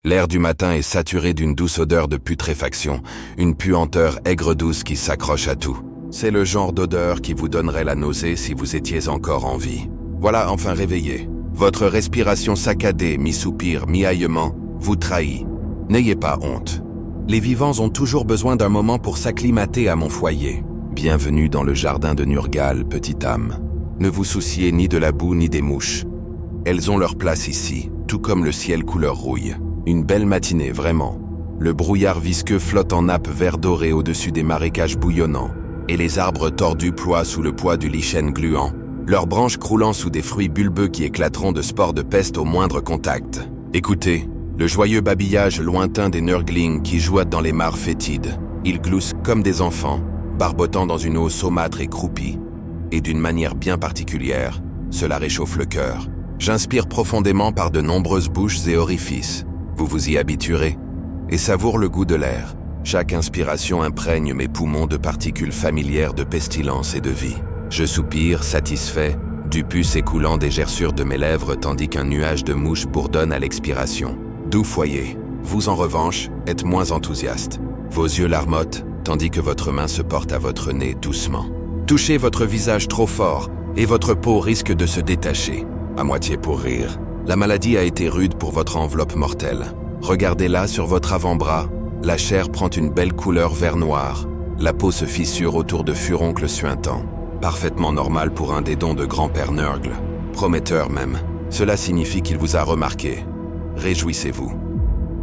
L'air du matin est saturé d'une douce odeur de putréfaction, une puanteur aigre-douce qui s'accroche à tout. C'est le genre d'odeur qui vous donnerait la nausée si vous étiez encore en vie. Voilà enfin réveillé. Votre respiration saccadée, mi-soupir, mi-haillement, vous trahit. N'ayez pas honte. Les vivants ont toujours besoin d'un moment pour s'acclimater à mon foyer. Bienvenue dans le jardin de Nurgal, petite âme. Ne vous souciez ni de la boue ni des mouches. Elles ont leur place ici, tout comme le ciel couleur rouille. Une belle matinée, vraiment. Le brouillard visqueux flotte en nappe vert doré au-dessus des marécages bouillonnants, et les arbres tordus ploient sous le poids du lichen gluant, leurs branches croulant sous des fruits bulbeux qui éclateront de spores de peste au moindre contact. Écoutez, le joyeux babillage lointain des nurglings qui jouent dans les mares fétides. Ils gloussent comme des enfants, barbotant dans une eau saumâtre et croupie. Et d'une manière bien particulière, cela réchauffe le cœur. J'inspire profondément par de nombreuses bouches et orifices. Vous vous y habituerez et savoure le goût de l'air. Chaque inspiration imprègne mes poumons de particules familières de pestilence et de vie. Je soupire, satisfait, du pus écoulant des gerçures de mes lèvres tandis qu'un nuage de mouches bourdonne à l'expiration. Doux foyer, vous en revanche, êtes moins enthousiaste. Vos yeux larmotent, tandis que votre main se porte à votre nez doucement. Touchez votre visage trop fort et votre peau risque de se détacher. À moitié pour rire. La maladie a été rude pour votre enveloppe mortelle. Regardez-la sur votre avant-bras. La chair prend une belle couleur vert noir. La peau se fissure autour de furoncles suintants. Parfaitement normal pour un des dons de grand-père Nurgle. Prometteur même. Cela signifie qu'il vous a remarqué. Réjouissez-vous.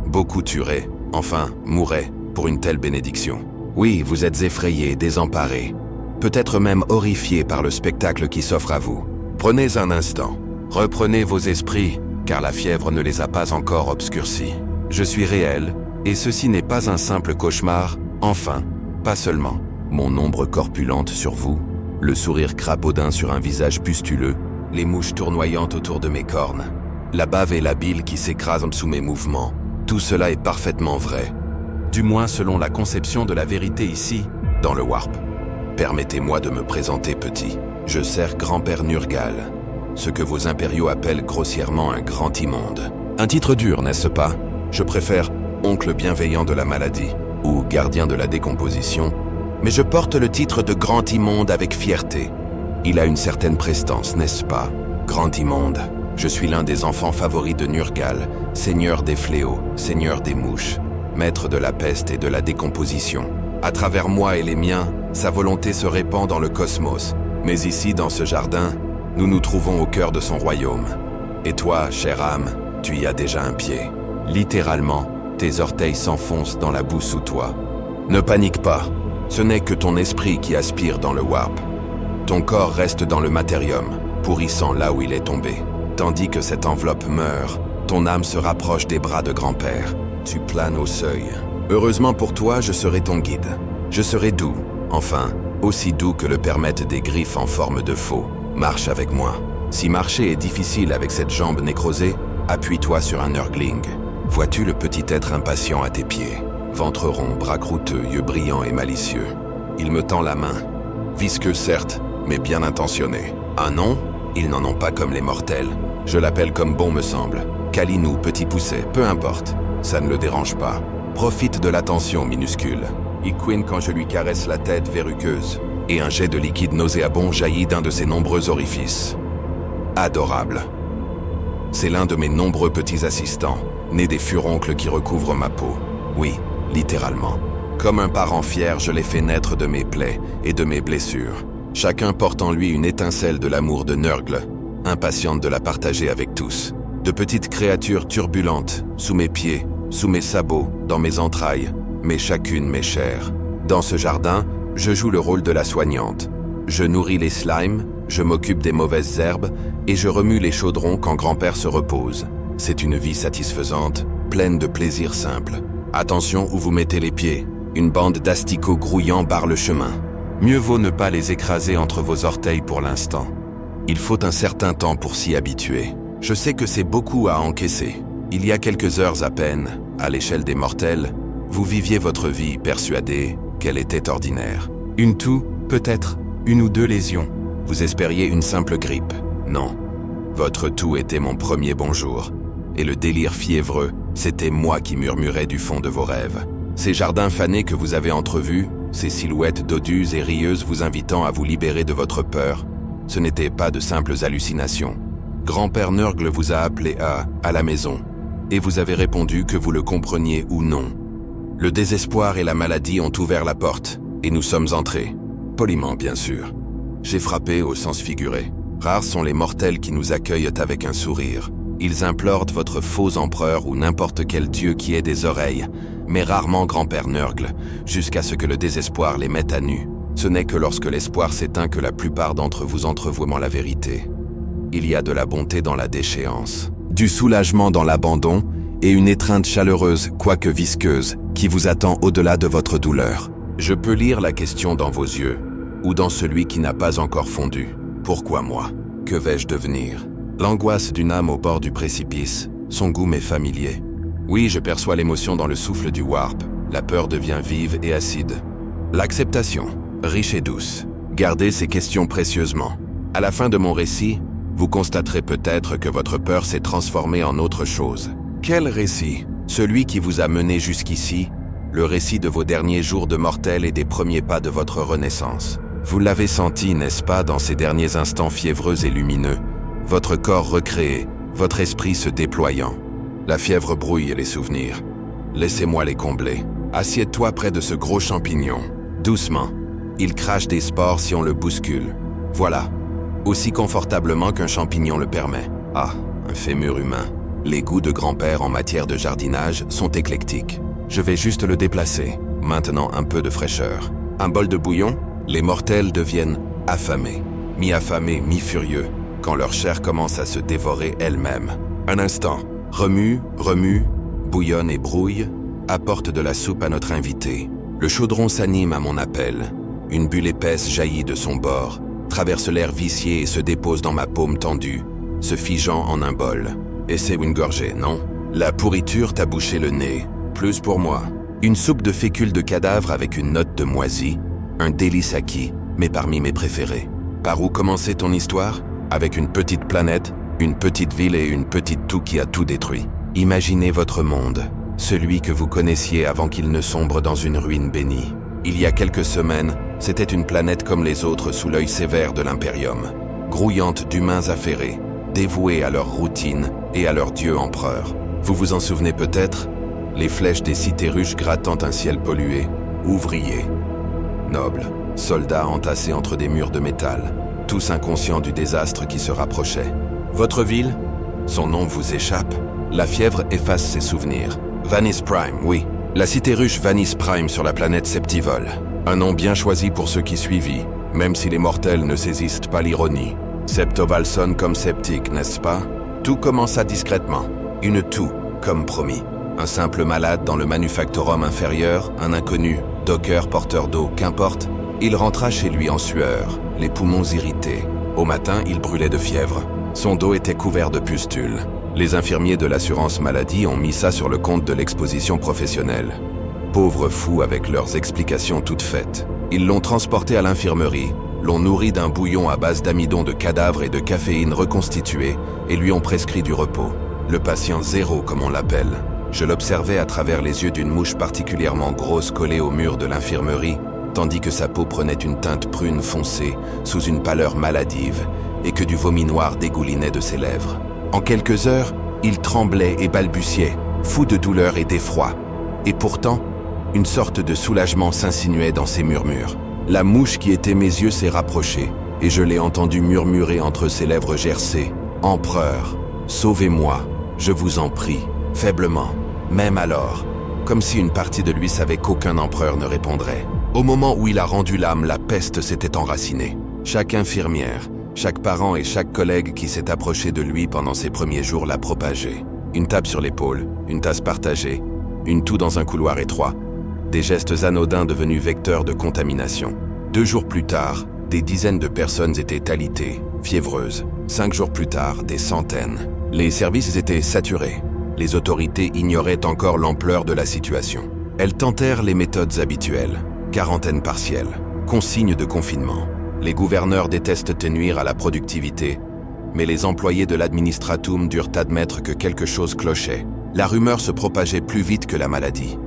Beaucoup tueraient, enfin, mourraient, pour une telle bénédiction. Oui, vous êtes effrayé, désemparé. Peut-être même horrifié par le spectacle qui s'offre à vous. Prenez un instant. Reprenez vos esprits, car la fièvre ne les a pas encore obscurcis. Je suis réel, et ceci n'est pas un simple cauchemar, enfin, pas seulement. Mon ombre corpulente sur vous, le sourire crapaudin sur un visage pustuleux, les mouches tournoyantes autour de mes cornes, la bave et la bile qui s'écrasent sous mes mouvements, tout cela est parfaitement vrai. Du moins selon la conception de la vérité ici, dans le Warp. Permettez-moi de me présenter petit. Je sers grand-père Nurgal. Ce que vos impériaux appellent grossièrement un grand immonde. Un titre dur, n'est-ce pas? Je préfère oncle bienveillant de la maladie ou gardien de la décomposition, mais je porte le titre de grand immonde avec fierté. Il a une certaine prestance, n'est-ce pas? Grand immonde, je suis l'un des enfants favoris de Nurgal, seigneur des fléaux, seigneur des mouches, maître de la peste et de la décomposition. À travers moi et les miens, sa volonté se répand dans le cosmos, mais ici, dans ce jardin, nous nous trouvons au cœur de son royaume. Et toi, chère âme, tu y as déjà un pied. Littéralement, tes orteils s'enfoncent dans la boue sous toi. Ne panique pas, ce n'est que ton esprit qui aspire dans le Warp. Ton corps reste dans le matérium, pourrissant là où il est tombé. Tandis que cette enveloppe meurt, ton âme se rapproche des bras de grand-père. Tu planes au seuil. Heureusement pour toi, je serai ton guide. Je serai doux, enfin, aussi doux que le permettent des griffes en forme de faux. Marche avec moi. Si marcher est difficile avec cette jambe nécrosée, appuie-toi sur un nurgling. Vois-tu le petit être impatient à tes pieds? Ventre rond, bras croûteux, yeux brillants et malicieux. Il me tend la main. Visqueux certes, mais bien intentionné. Un nom? Ils n'en ont pas comme les mortels. Je l'appelle comme bon me semble. Kalinou, petit pousset, peu importe. Ça ne le dérange pas. Profite de l'attention minuscule. Il couine quand je lui caresse la tête verruqueuse. Et un jet de liquide nauséabond jaillit d'un de ses nombreux orifices. Adorable. C'est l'un de mes nombreux petits assistants, nés des furoncles qui recouvrent ma peau. Oui, littéralement. Comme un parent fier, je l'ai fait naître de mes plaies et de mes blessures. Chacun porte en lui une étincelle de l'amour de Nurgle, impatiente de la partager avec tous. De petites créatures turbulentes, sous mes pieds, sous mes sabots, dans mes entrailles, mais chacune m'est chère. Dans ce jardin, je joue le rôle de la soignante. Je nourris les slimes, je m'occupe des mauvaises herbes et je remue les chaudrons quand grand-père se repose. C'est une vie satisfaisante, pleine de plaisirs simples. Attention où vous mettez les pieds. Une bande d'asticots grouillants barre le chemin. Mieux vaut ne pas les écraser entre vos orteils pour l'instant. Il faut un certain temps pour s'y habituer. Je sais que c'est beaucoup à encaisser. Il y a quelques heures à peine, à l'échelle des mortels, vous viviez votre vie persuadé qu'elle était ordinaire. Une toux, peut-être, une ou deux lésions. Vous espériez une simple grippe. Non. Votre toux était mon premier bonjour. Et le délire fiévreux, C'était moi qui murmurais du fond de vos rêves. Ces jardins fanés que vous avez entrevus, ces silhouettes dodeuses et rieuses vous invitant à vous libérer de votre peur, ce n'étaient pas de simples hallucinations. Grand-père Nurgle vous a appelé à la maison, et vous avez répondu que vous le compreniez ou non. Le désespoir et la maladie ont ouvert la porte, et nous sommes entrés. Poliment, bien sûr. J'ai frappé au sens figuré. Rares sont les mortels qui nous accueillent avec un sourire. Ils implorent votre faux empereur ou n'importe quel dieu qui ait des oreilles, mais rarement grand-père Nurgle, jusqu'à ce que le désespoir les mette à nu. Ce n'est que lorsque l'espoir s'éteint que la plupart d'entre vous entrevoient la vérité. Il y a de la bonté dans la déchéance, du soulagement dans l'abandon et une étreinte chaleureuse, quoique visqueuse, qui vous attend au-delà de votre douleur. Je peux lire la question dans vos yeux, ou dans celui qui n'a pas encore fondu. Pourquoi moi? Que vais-je devenir? L'angoisse d'une âme au bord du précipice, son goût m'est familier. Oui, je perçois l'émotion dans le souffle du warp, la peur devient vive et acide. L'acceptation, riche et douce. Gardez ces questions précieusement. À la fin de mon récit, vous constaterez peut-être que votre peur s'est transformée en autre chose. Quel récit? Celui qui vous a mené jusqu'ici, le récit de vos derniers jours de mortel et des premiers pas de votre renaissance. Vous l'avez senti, n'est-ce pas, dans ces derniers instants fiévreux et lumineux, votre corps recréé, votre esprit se déployant. La fièvre brouille les souvenirs. Laissez-moi les combler. Assieds-toi près de ce gros champignon. Doucement. Il crache des spores si on le bouscule. Voilà. Aussi confortablement qu'un champignon le permet. Ah, un fémur humain. Les goûts de grand-père en matière de jardinage sont éclectiques. Je vais juste le déplacer. Maintenant un peu de fraîcheur. Un bol de bouillon? Les mortels deviennent affamés. Mi-affamés, mi-furieux, quand leur chair commence à se dévorer elle-même. Un instant. Remue, bouillonne et brouille, apporte de la soupe à notre invité. Le chaudron s'anime à mon appel. Une bulle épaisse jaillit de son bord, traverse l'air vicié et se dépose dans ma paume tendue, se figeant en un bol. Et c'est une gorgée, non? La pourriture t'a bouché le nez. Plus pour moi. Une soupe de fécule de cadavre avec une note de moisi, un délice acquis, mais parmi mes préférés. Par où commençait ton histoire? Avec une petite planète, une petite ville et une petite toux qui a tout détruit. Imaginez votre monde, celui que vous connaissiez avant qu'il ne sombre dans une ruine bénie. Il y a quelques semaines, c'était une planète comme les autres sous l'œil sévère de l'Imperium, grouillante d'humains affairés, dévoués à leur routine et à leur dieu empereur. Vous vous en souvenez peut-être? Les flèches des citérus grattant un ciel pollué, ouvriers, nobles, soldats entassés entre des murs de métal, tous inconscients du désastre qui se rapprochait. Votre ville? Son nom vous échappe? La fièvre efface ses souvenirs. Vanis Prime, oui. La cité ruche Vanis Prime sur la planète Septivol. Un nom bien choisi pour ceux qui suivirent, même si les mortels ne saisissent pas l'ironie. Septoval sonne comme sceptique, n'est-ce pas? Tout commença discrètement. Une toux, comme promis. Un simple malade dans le manufactorum inférieur, un inconnu, docker, porteur d'eau, qu'importe. Il rentra chez lui en sueur, les poumons irrités. Au matin, il brûlait de fièvre. Son dos était couvert de pustules. Les infirmiers de l'assurance maladie ont mis ça sur le compte de l'exposition professionnelle. Pauvres fous avec leurs explications toutes faites. Ils l'ont transporté à l'infirmerie, l'ont nourri d'un bouillon à base d'amidon de cadavre et de caféine reconstituée et lui ont prescrit du repos. Le patient zéro, comme on l'appelle. Je l'observais à travers les yeux d'une mouche particulièrement grosse collée au mur de l'infirmerie, tandis que sa peau prenait une teinte prune foncée, sous une pâleur maladive, et que du vomi noir dégoulinait de ses lèvres. En quelques heures, il tremblait et balbutiait, fou de douleur et d'effroi. Et pourtant, une sorte de soulagement s'insinuait dans ses murmures. La mouche qui était mes yeux s'est rapprochée, et je l'ai entendu murmurer entre ses lèvres gercées. « Empereur, sauvez-moi, je vous en prie. » Faiblement, même alors, comme si une partie de lui savait qu'aucun empereur ne répondrait. Au moment où il a rendu l'âme, la peste s'était enracinée. Chaque infirmière, chaque parent et chaque collègue qui s'est approché de lui pendant ses premiers jours l'a propagé. Une tape sur l'épaule, une tasse partagée, une toux dans un couloir étroit. Des gestes anodins devenus vecteurs de contamination. 2 jours plus tard, des dizaines de personnes étaient alitées, fiévreuses. 5 jours plus tard, des centaines. Les services étaient saturés. Les autorités ignoraient encore l'ampleur de la situation. Elles tentèrent les méthodes habituelles. Quarantaine partielle, consigne de confinement. Les gouverneurs détestent nuire à la productivité, mais les employés de l'administratum durent admettre que quelque chose clochait. La rumeur se propageait plus vite que la maladie.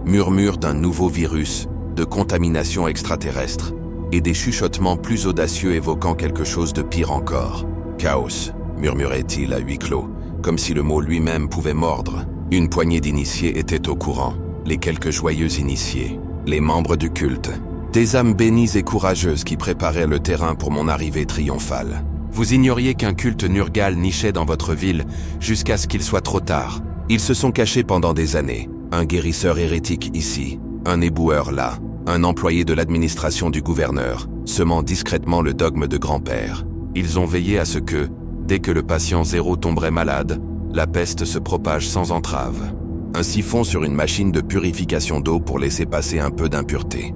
Murmures d'un nouveau virus, de contamination extraterrestre, et des chuchotements plus audacieux évoquant quelque chose de pire encore. Chaos, murmurait-il à huis clos, comme si le mot lui-même pouvait mordre. Une poignée d'initiés étaient au courant, les quelques joyeux initiés, les membres du culte, des âmes bénies et courageuses qui préparaient le terrain pour mon arrivée triomphale. Vous ignoriez qu'un culte Nurgal nichait dans votre ville jusqu'à ce qu'il soit trop tard. Ils se sont cachés pendant des années, un guérisseur hérétique ici, un éboueur là, un employé de l'administration du gouverneur, semant discrètement le dogme de grand-père. Ils ont veillé à ce que, dès que le patient zéro tomberait malade, la peste se propage sans entrave. Un siphon sur une machine de purification d'eau pour laisser passer un peu d'impureté.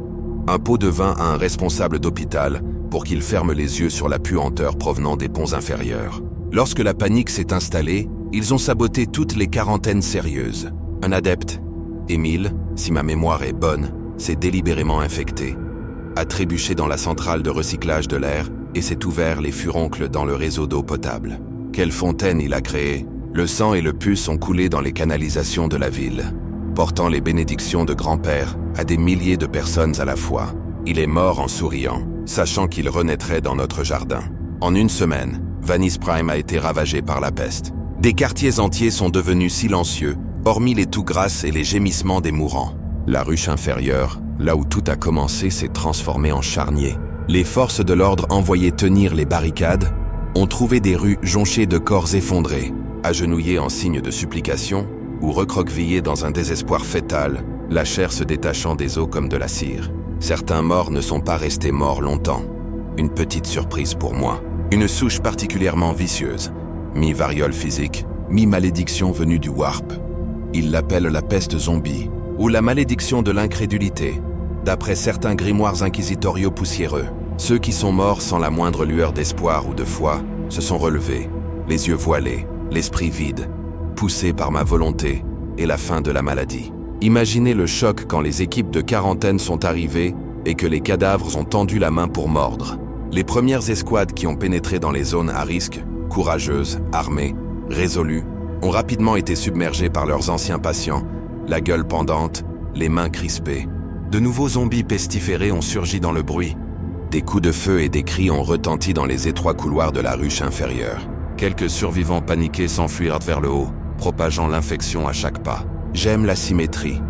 Un pot de vin à un responsable d'hôpital pour qu'il ferme les yeux sur la puanteur provenant des ponts inférieurs. Lorsque la panique s'est installée, ils ont saboté toutes les quarantaines sérieuses. Un adepte, Émile, si ma mémoire est bonne, s'est délibérément infecté, a trébuché dans la centrale de recyclage de l'air et s'est ouvert les furoncles dans le réseau d'eau potable. Quelle fontaine il a créée! Le sang et le pus ont coulé dans les canalisations de la ville, portant les bénédictions de grand-père à des milliers de personnes à la fois. Il est mort en souriant, sachant qu'il renaîtrait dans notre jardin. En une semaine, Vanice Prime a été ravagée par la peste. Des quartiers entiers sont devenus silencieux, hormis les toux grasses et les gémissements des mourants. La ruche inférieure, là où tout a commencé, s'est transformée en charnier. Les forces de l'ordre envoyées tenir les barricades ont trouvé des rues jonchées de corps effondrés, agenouillés en signe de supplication ou recroquevillés dans un désespoir fétal, la chair se détachant des os comme de la cire. Certains morts ne sont pas restés morts longtemps. Une petite surprise pour moi. Une souche particulièrement vicieuse, mi-variole physique, mi-malédiction venue du Warp. Ils l'appellent la peste zombie, ou la malédiction de l'incrédulité, d'après certains grimoires inquisitoriaux poussiéreux. Ceux qui sont morts sans la moindre lueur d'espoir ou de foi se sont relevés, les yeux voilés, l'esprit vide, poussés par ma volonté et la fin de la maladie. Imaginez le choc quand les équipes de quarantaine sont arrivées et que les cadavres ont tendu la main pour mordre. Les premières escouades qui ont pénétré dans les zones à risque, courageuses, armées, résolues, ont rapidement été submergées par leurs anciens patients, la gueule pendante, les mains crispées. De nouveaux zombies pestiférés ont surgi dans le bruit. Des coups de feu et des cris ont retenti dans les étroits couloirs de la ruche inférieure. Quelques survivants paniqués s'enfuirent vers le haut, propageant l'infection à chaque pas. J'aime la symétrie.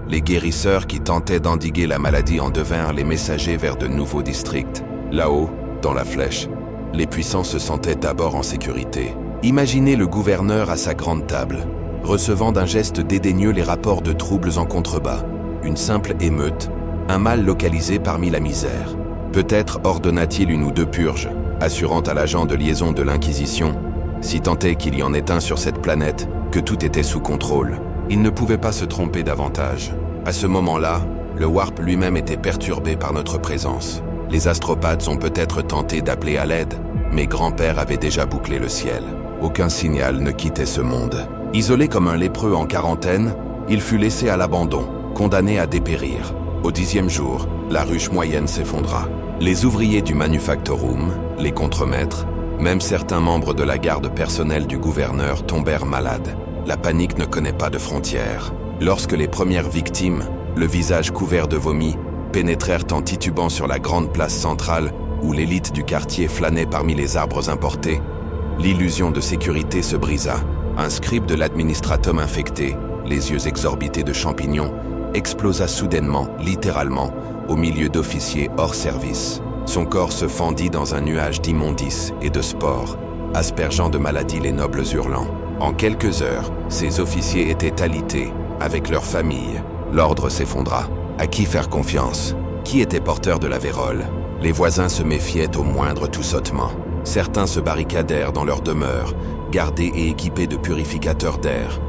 Les guérisseurs qui tentaient d'endiguer la maladie en devinrent les messagers vers de nouveaux districts. Là-haut, dans la flèche, les puissants se sentaient d'abord en sécurité. Imaginez le gouverneur à sa grande table, recevant d'un geste dédaigneux les rapports de troubles en contrebas, une simple émeute, un mal localisé parmi la misère. Peut-être ordonna-t-il une ou deux purges, assurant à l'agent de liaison de l'Inquisition, si tant est qu'il y en ait un sur cette planète, que tout était sous contrôle. Il ne pouvait pas se tromper davantage. À ce moment-là, le Warp lui-même était perturbé par notre présence. Les astropathes ont peut-être tenté d'appeler à l'aide, mais grand-père avait déjà bouclé le ciel. Aucun signal ne quittait ce monde. Isolé comme un lépreux en quarantaine, il fut laissé à l'abandon, condamné à dépérir. Au 10e jour, la ruche moyenne s'effondra. Les ouvriers du Manufactorum, les contremaîtres, même certains membres de la garde personnelle du gouverneur tombèrent malades. La panique ne connaît pas de frontières. Lorsque les premières victimes, le visage couvert de vomi, pénétrèrent en titubant sur la grande place centrale où l'élite du quartier flânait parmi les arbres importés, l'illusion de sécurité se brisa. Un scribe de l'administratum infecté, les yeux exorbités de champignons, explosa soudainement, littéralement, au milieu d'officiers hors service. Son corps se fendit dans un nuage d'immondices et de spores, aspergeant de maladies les nobles hurlants. En quelques heures, ces officiers étaient alités, avec leurs familles. L'ordre s'effondra. À qui faire confiance? Qui était porteur de la vérole? Les voisins se méfiaient au moindre toussotement. Certains se barricadèrent dans leurs demeures, gardés et équipés de purificateurs d'air,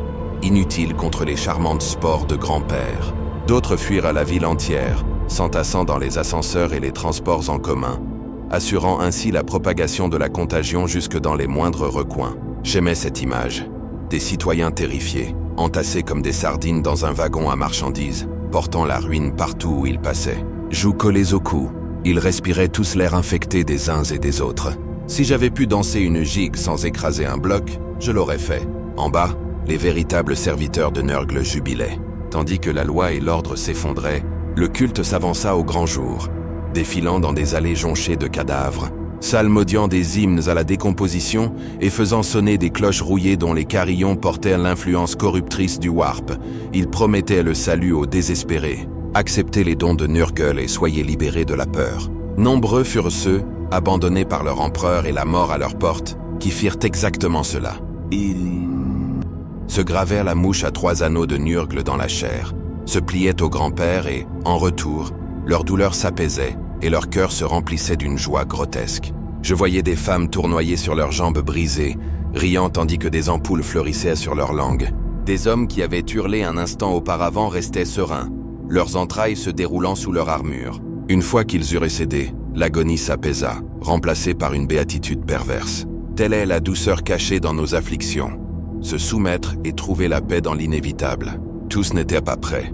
inutiles contre les charmantes spores de grand-père. D'autres fuirent à la ville entière, s'entassant dans les ascenseurs et les transports en commun, assurant ainsi la propagation de la contagion jusque dans les moindres recoins. J'aimais cette image. Des citoyens terrifiés, entassés comme des sardines dans un wagon à marchandises, portant la ruine partout où ils passaient. Joues collées au cou, ils respiraient tous l'air infecté des uns et des autres. Si j'avais pu danser une gigue sans écraser un bloc, je l'aurais fait. En bas, les véritables serviteurs de Nurgle jubilaient. Tandis que la loi et l'ordre s'effondraient, le culte s'avança au grand jour, défilant dans des allées jonchées de cadavres, psalmodiant des hymnes à la décomposition et faisant sonner des cloches rouillées dont les carillons portaient l'influence corruptrice du Warp. Ils promettaient le salut aux désespérés. Acceptez les dons de Nurgle et soyez libérés de la peur. Nombreux furent ceux, abandonnés par leur empereur et la mort à leur porte, qui firent exactement cela. Ils se gravèrent la mouche à 3 anneaux de Nurgle dans la chair, se pliaient au grand-père et, en retour, leur douleur s'apaisait et leur cœur se remplissait d'une joie grotesque. Je voyais des femmes tournoyer sur leurs jambes brisées, riant tandis que des ampoules fleurissaient sur leurs langues. Des hommes qui avaient hurlé un instant auparavant restaient sereins, leurs entrailles se déroulant sous leur armure. Une fois qu'ils eurent cédé, l'agonie s'apaisa, remplacée par une béatitude perverse. Telle est la douceur cachée dans nos afflictions. Se soumettre et trouver la paix dans l'inévitable. Tous n'étaient pas prêts.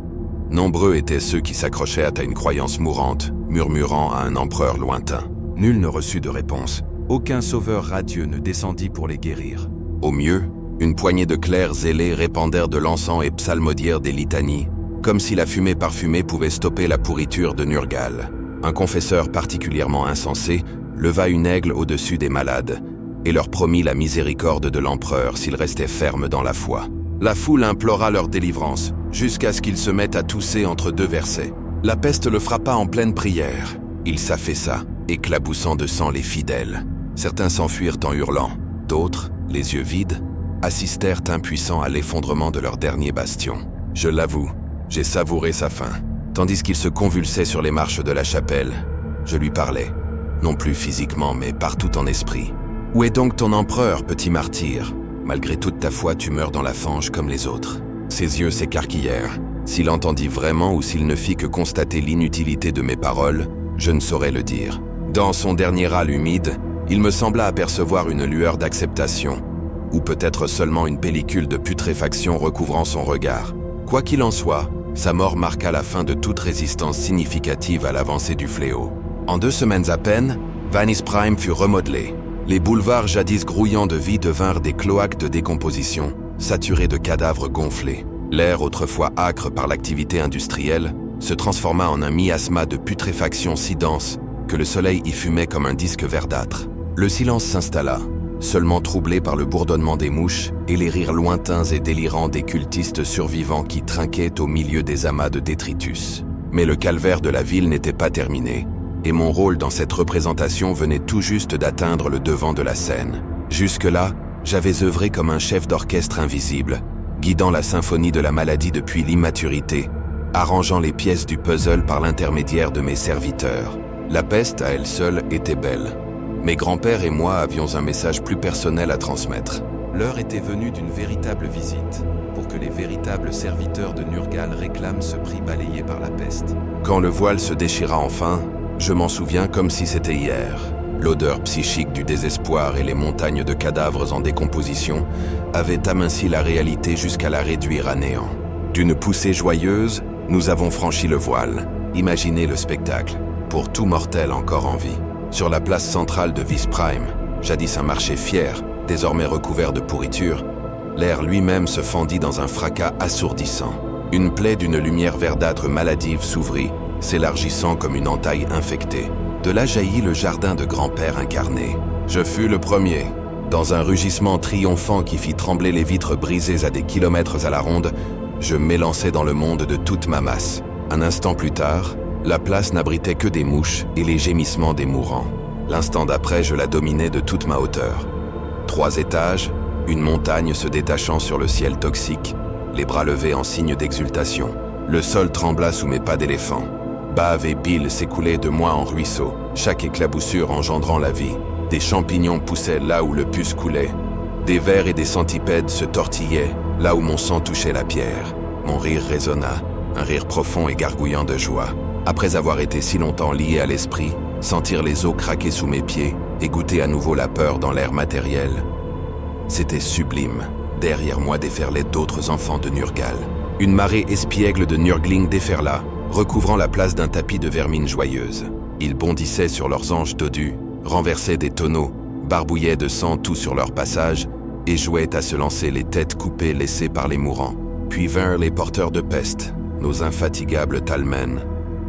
Nombreux étaient ceux qui s'accrochaient à une croyance mourante, murmurant à un empereur lointain. Nul ne reçut de réponse. Aucun sauveur radieux ne descendit pour les guérir. Au mieux, une poignée de clercs zélés répandèrent de l'encens et psalmodièrent des litanies, comme si la fumée parfumée pouvait stopper la pourriture de Nurgle. Un confesseur particulièrement insensé leva une aigle au-dessus des malades et leur promit la miséricorde de l'empereur s'ils restaient fermes dans la foi. La foule implora leur délivrance, jusqu'à ce qu'ils se mettent à tousser entre 2 versets. La peste le frappa en pleine prière. Il s'affaissa, éclaboussant de sang les fidèles. Certains s'enfuirent en hurlant. D'autres, les yeux vides, assistèrent impuissants à l'effondrement de leur dernier bastion. Je l'avoue, j'ai savouré sa fin. Tandis qu'il se convulsait sur les marches de la chapelle, je lui parlais, non plus physiquement mais partout en esprit. « Où est donc ton empereur, petit martyr ? Malgré toute ta foi, tu meurs dans la fange comme les autres. » Ses yeux s'écarquillèrent. S'il entendit vraiment ou s'il ne fit que constater l'inutilité de mes paroles, je ne saurais le dire. Dans son dernier râle humide, il me sembla apercevoir une lueur d'acceptation, ou peut-être seulement une pellicule de putréfaction recouvrant son regard. Quoi qu'il en soit, sa mort marqua la fin de toute résistance significative à l'avancée du fléau. En 2 semaines à peine, Vanish Prime fut remodelé. Les boulevards jadis grouillants de vie devinrent des cloaques de décomposition, saturés de cadavres gonflés. L'air, autrefois âcre par l'activité industrielle, se transforma en un miasma de putréfaction si dense que le soleil y fumait comme un disque verdâtre. Le silence s'installa, seulement troublé par le bourdonnement des mouches et les rires lointains et délirants des cultistes survivants qui trinquaient au milieu des amas de détritus. Mais le calvaire de la ville n'était pas terminé, et mon rôle dans cette représentation venait tout juste d'atteindre le devant de la scène. Jusque-là, j'avais œuvré comme un chef d'orchestre invisible, guidant la symphonie de la maladie depuis l'immaturité, arrangeant les pièces du puzzle par l'intermédiaire de mes serviteurs. La peste, à elle seule, était belle. Mes grands-pères et moi avions un message plus personnel à transmettre. L'heure était venue d'une véritable visite, pour que les véritables serviteurs de Nurgle réclament ce prix balayé par la peste. Quand le voile se déchira enfin, je m'en souviens comme si c'était hier. L'odeur psychique du désespoir et les montagnes de cadavres en décomposition avaient aminci la réalité jusqu'à la réduire à néant. D'une poussée joyeuse, nous avons franchi le voile. Imaginez le spectacle, pour tout mortel encore en vie. Sur la place centrale de Vanish Prime, jadis un marché fier, désormais recouvert de pourriture, l'air lui-même se fendit dans un fracas assourdissant. Une plaie d'une lumière verdâtre maladive s'ouvrit, s'élargissant comme une entaille infectée. De là jaillit le jardin de grand-père incarné. Je fus le premier. Dans un rugissement triomphant qui fit trembler les vitres brisées à des kilomètres à la ronde, je m'élançai dans le monde de toute ma masse. Un instant plus tard, la place n'abritait que des mouches et les gémissements des mourants. L'instant d'après, je la dominais de toute ma hauteur. 3 étages, une montagne se détachant sur le ciel toxique, les bras levés en signe d'exultation. Le sol trembla sous mes pas d'éléphant. Bave et bile s'écoulaient de moi en ruisseaux, chaque éclaboussure engendrant la vie. Des champignons poussaient là où le pus coulait. Des vers et des centipèdes se tortillaient là où mon sang touchait la pierre. Mon rire résonna, un rire profond et gargouillant de joie. Après avoir été si longtemps lié à l'esprit, sentir les os craquer sous mes pieds et goûter à nouveau la peur dans l'air matériel. C'était sublime. Derrière moi déferlaient d'autres enfants de Nurgle. Une marée espiègle de Nurglings déferla, recouvrant la place d'un tapis de vermine joyeuse. Ils bondissaient sur leurs anges dodus, renversaient des tonneaux, barbouillaient de sang tout sur leur passage, et jouaient à se lancer les têtes coupées laissées par les mourants. Puis vinrent les porteurs de peste, nos infatigables talmen,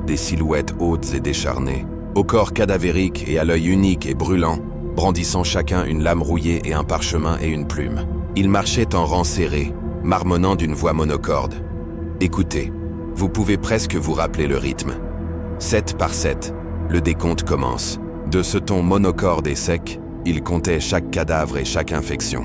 des silhouettes hautes et décharnées, au corps cadavérique et à l'œil unique et brûlant, brandissant chacun une lame rouillée et un parchemin et une plume. Ils marchaient en rang serré, marmonnant d'une voix monocorde. Écoutez, vous pouvez presque vous rappeler le rythme. 7 par 7, le décompte commence. De ce ton monocorde et sec, ils comptaient chaque cadavre et chaque infection.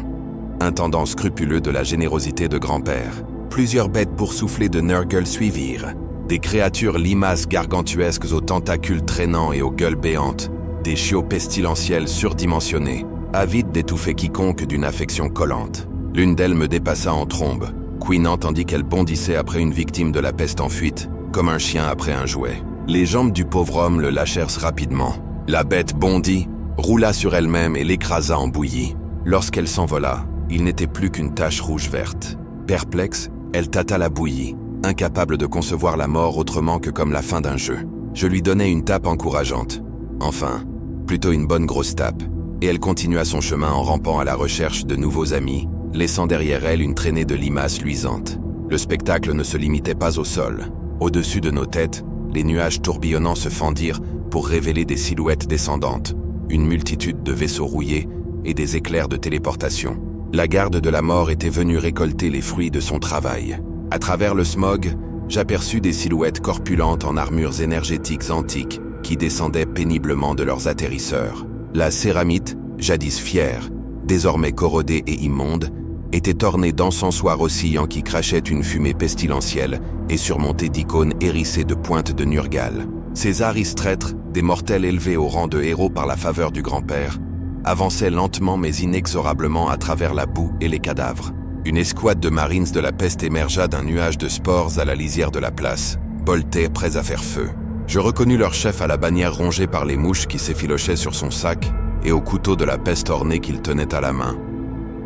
Intendant scrupuleux de la générosité de grand-père. Plusieurs bêtes boursouflées de Nurgle suivirent. Des créatures limaces gargantuesques aux tentacules traînants et aux gueules béantes. Des chiots pestilentiels surdimensionnés, avides d'étouffer quiconque d'une affection collante. L'une d'elles me dépassa en trombe, couinant tandis qu'elle bondissait après une victime de la peste en fuite, comme un chien après un jouet. Les jambes du pauvre homme le lâchèrent rapidement. La bête bondit, roula sur elle-même et l'écrasa en bouillie. Lorsqu'elle s'envola, il n'était plus qu'une tache rouge-verte. Perplexe, elle tâta la bouillie, incapable de concevoir la mort autrement que comme la fin d'un jeu. Je lui donnai une tape encourageante. Enfin, plutôt une bonne grosse tape, et elle continua son chemin en rampant à la recherche de nouveaux amis, laissant derrière elle une traînée de limaces luisantes. Le spectacle ne se limitait pas au sol. Au-dessus de nos têtes, les nuages tourbillonnants se fendirent pour révéler des silhouettes descendantes, une multitude de vaisseaux rouillés et des éclairs de téléportation. La garde de la mort était venue récolter les fruits de son travail. À travers le smog, j'aperçus des silhouettes corpulentes en armures énergétiques antiques qui descendaient péniblement de leurs atterrisseurs. La céramite, jadis fière, désormais corrodée et immonde, était ornée d'encensoirs oscillants qui crachaient une fumée pestilentielle et surmontée d'icônes hérissées de pointes de Nurgle. Ces aristrêtres, des mortels élevés au rang de héros par la faveur du grand-père, avançaient lentement mais inexorablement à travers la boue et les cadavres. Une escouade de marines de la peste émergea d'un nuage de spores à la lisière de la place, boletaient prêts à faire feu. Je reconnus leur chef à la bannière rongée par les mouches qui s'effilochaient sur son sac et au couteau de la peste orné qu'il tenait à la main.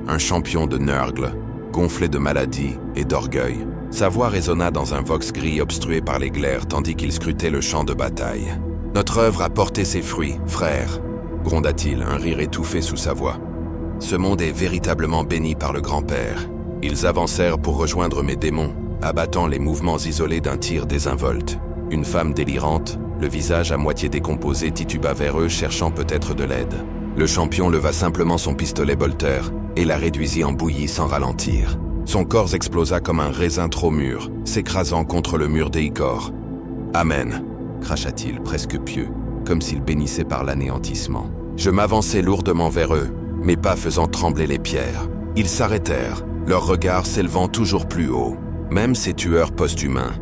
Un champion de Nurgle, gonflé de maladie et d'orgueil. Sa voix résonna dans un vox gris obstrué par les glaires tandis qu'il scrutait le champ de bataille. « Notre œuvre a porté ses fruits, frère », gronda-t-il, un rire étouffé sous sa voix. « Ce monde est véritablement béni par le grand-père. » Ils avancèrent pour rejoindre mes démons, abattant les mouvements isolés d'un tir désinvolte. Une femme délirante, le visage à moitié décomposé, tituba vers eux, cherchant peut-être de l'aide. Le champion leva simplement son pistolet bolter et la réduisit en bouillie sans ralentir. Son corps explosa comme un raisin trop mûr, s'écrasant contre le mur des Icor. « Amen !» cracha-t-il, presque pieux, comme s'il bénissait par l'anéantissement. Je m'avançai lourdement vers eux, mes pas faisant trembler les pierres. Ils s'arrêtèrent, leurs regards s'élevant toujours plus haut. Même ces tueurs post-humains,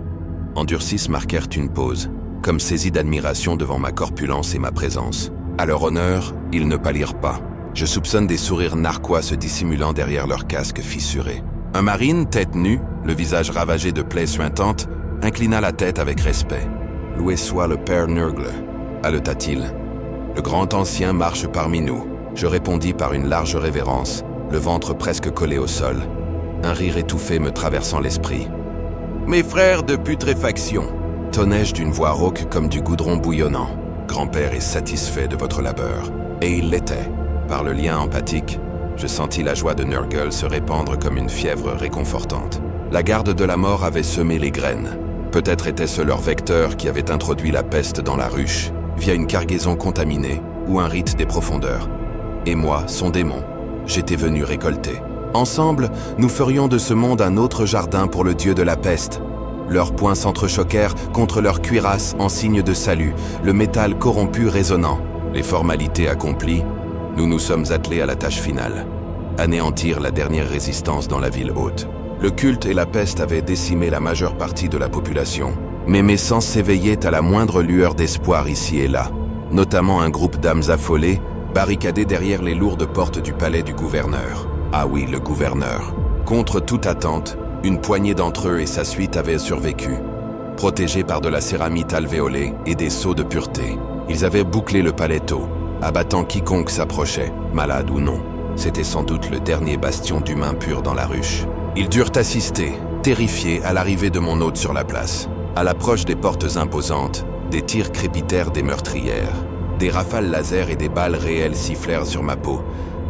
endurcis marquèrent une pause, comme saisis d'admiration devant ma corpulence et ma présence. À leur honneur, ils ne pâlirent pas. Je soupçonne des sourires narquois se dissimulant derrière leurs casques fissurés. Un marine, tête nue, le visage ravagé de plaies suintantes, inclina la tête avec respect. « Loué soit le père Nurgle », haleta-t-il. « Le grand ancien marche parmi nous. » Je répondis par une large révérence, le ventre presque collé au sol. Un rire étouffé me traversant l'esprit. « Mes frères de putréfaction !» tonnai-je d'une voix rauque comme du goudron bouillonnant. « Grand-père est satisfait de votre labeur. » Et il l'était. Par le lien empathique, je sentis la joie de Nurgle se répandre comme une fièvre réconfortante. La garde de la mort avait semé les graines. Peut-être était-ce leur vecteur qui avait introduit la peste dans la ruche, via une cargaison contaminée ou un rite des profondeurs. Et moi, son démon, j'étais venu récolter. Ensemble, nous ferions de ce monde un autre jardin pour le dieu de la peste. Leurs poings s'entrechoquèrent contre leur cuirasse en signe de salut, le métal corrompu résonnant. Les formalités accomplies, nous nous sommes attelés à la tâche finale. Anéantir la dernière résistance dans la ville haute. Le culte et la peste avaient décimé la majeure partie de la population, mais mes sens s'éveillaient à la moindre lueur d'espoir ici et là, notamment un groupe d'âmes affolées, barricadées derrière les lourdes portes du palais du gouverneur. Ah oui, le gouverneur. Contre toute attente, une poignée d'entre eux et sa suite avaient survécu, protégés par de la céramite alvéolée et des sceaux de pureté. Ils avaient bouclé le paletto, abattant quiconque s'approchait, malade ou non. C'était sans doute le dernier bastion d'humains purs dans la ruche. Ils durent assister, terrifiés, à l'arrivée de mon hôte sur la place. À l'approche des portes imposantes, des tirs crépitèrent des meurtrières. Des rafales laser et des balles réelles sifflèrent sur ma peau,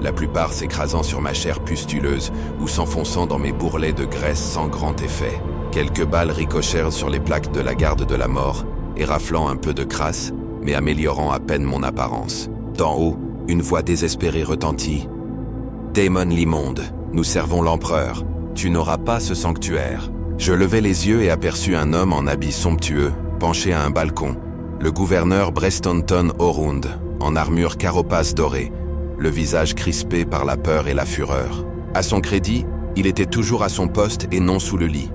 la plupart s'écrasant sur ma chair pustuleuse ou s'enfonçant dans mes bourrelets de graisse sans grand effet. Quelques balles ricochèrent sur les plaques de la garde de la mort, éraflant un peu de crasse, mais améliorant à peine mon apparence. D'en haut, une voix désespérée retentit. « Daemon l'immonde, nous servons l'empereur. Tu n'auras pas ce sanctuaire. » Je levai les yeux et aperçus un homme en habit somptueux, penché à un balcon. Le gouverneur Brestonton Orund, en armure carapace dorée, le visage crispé par la peur et la fureur. À son crédit, il était toujours à son poste et non sous le lit.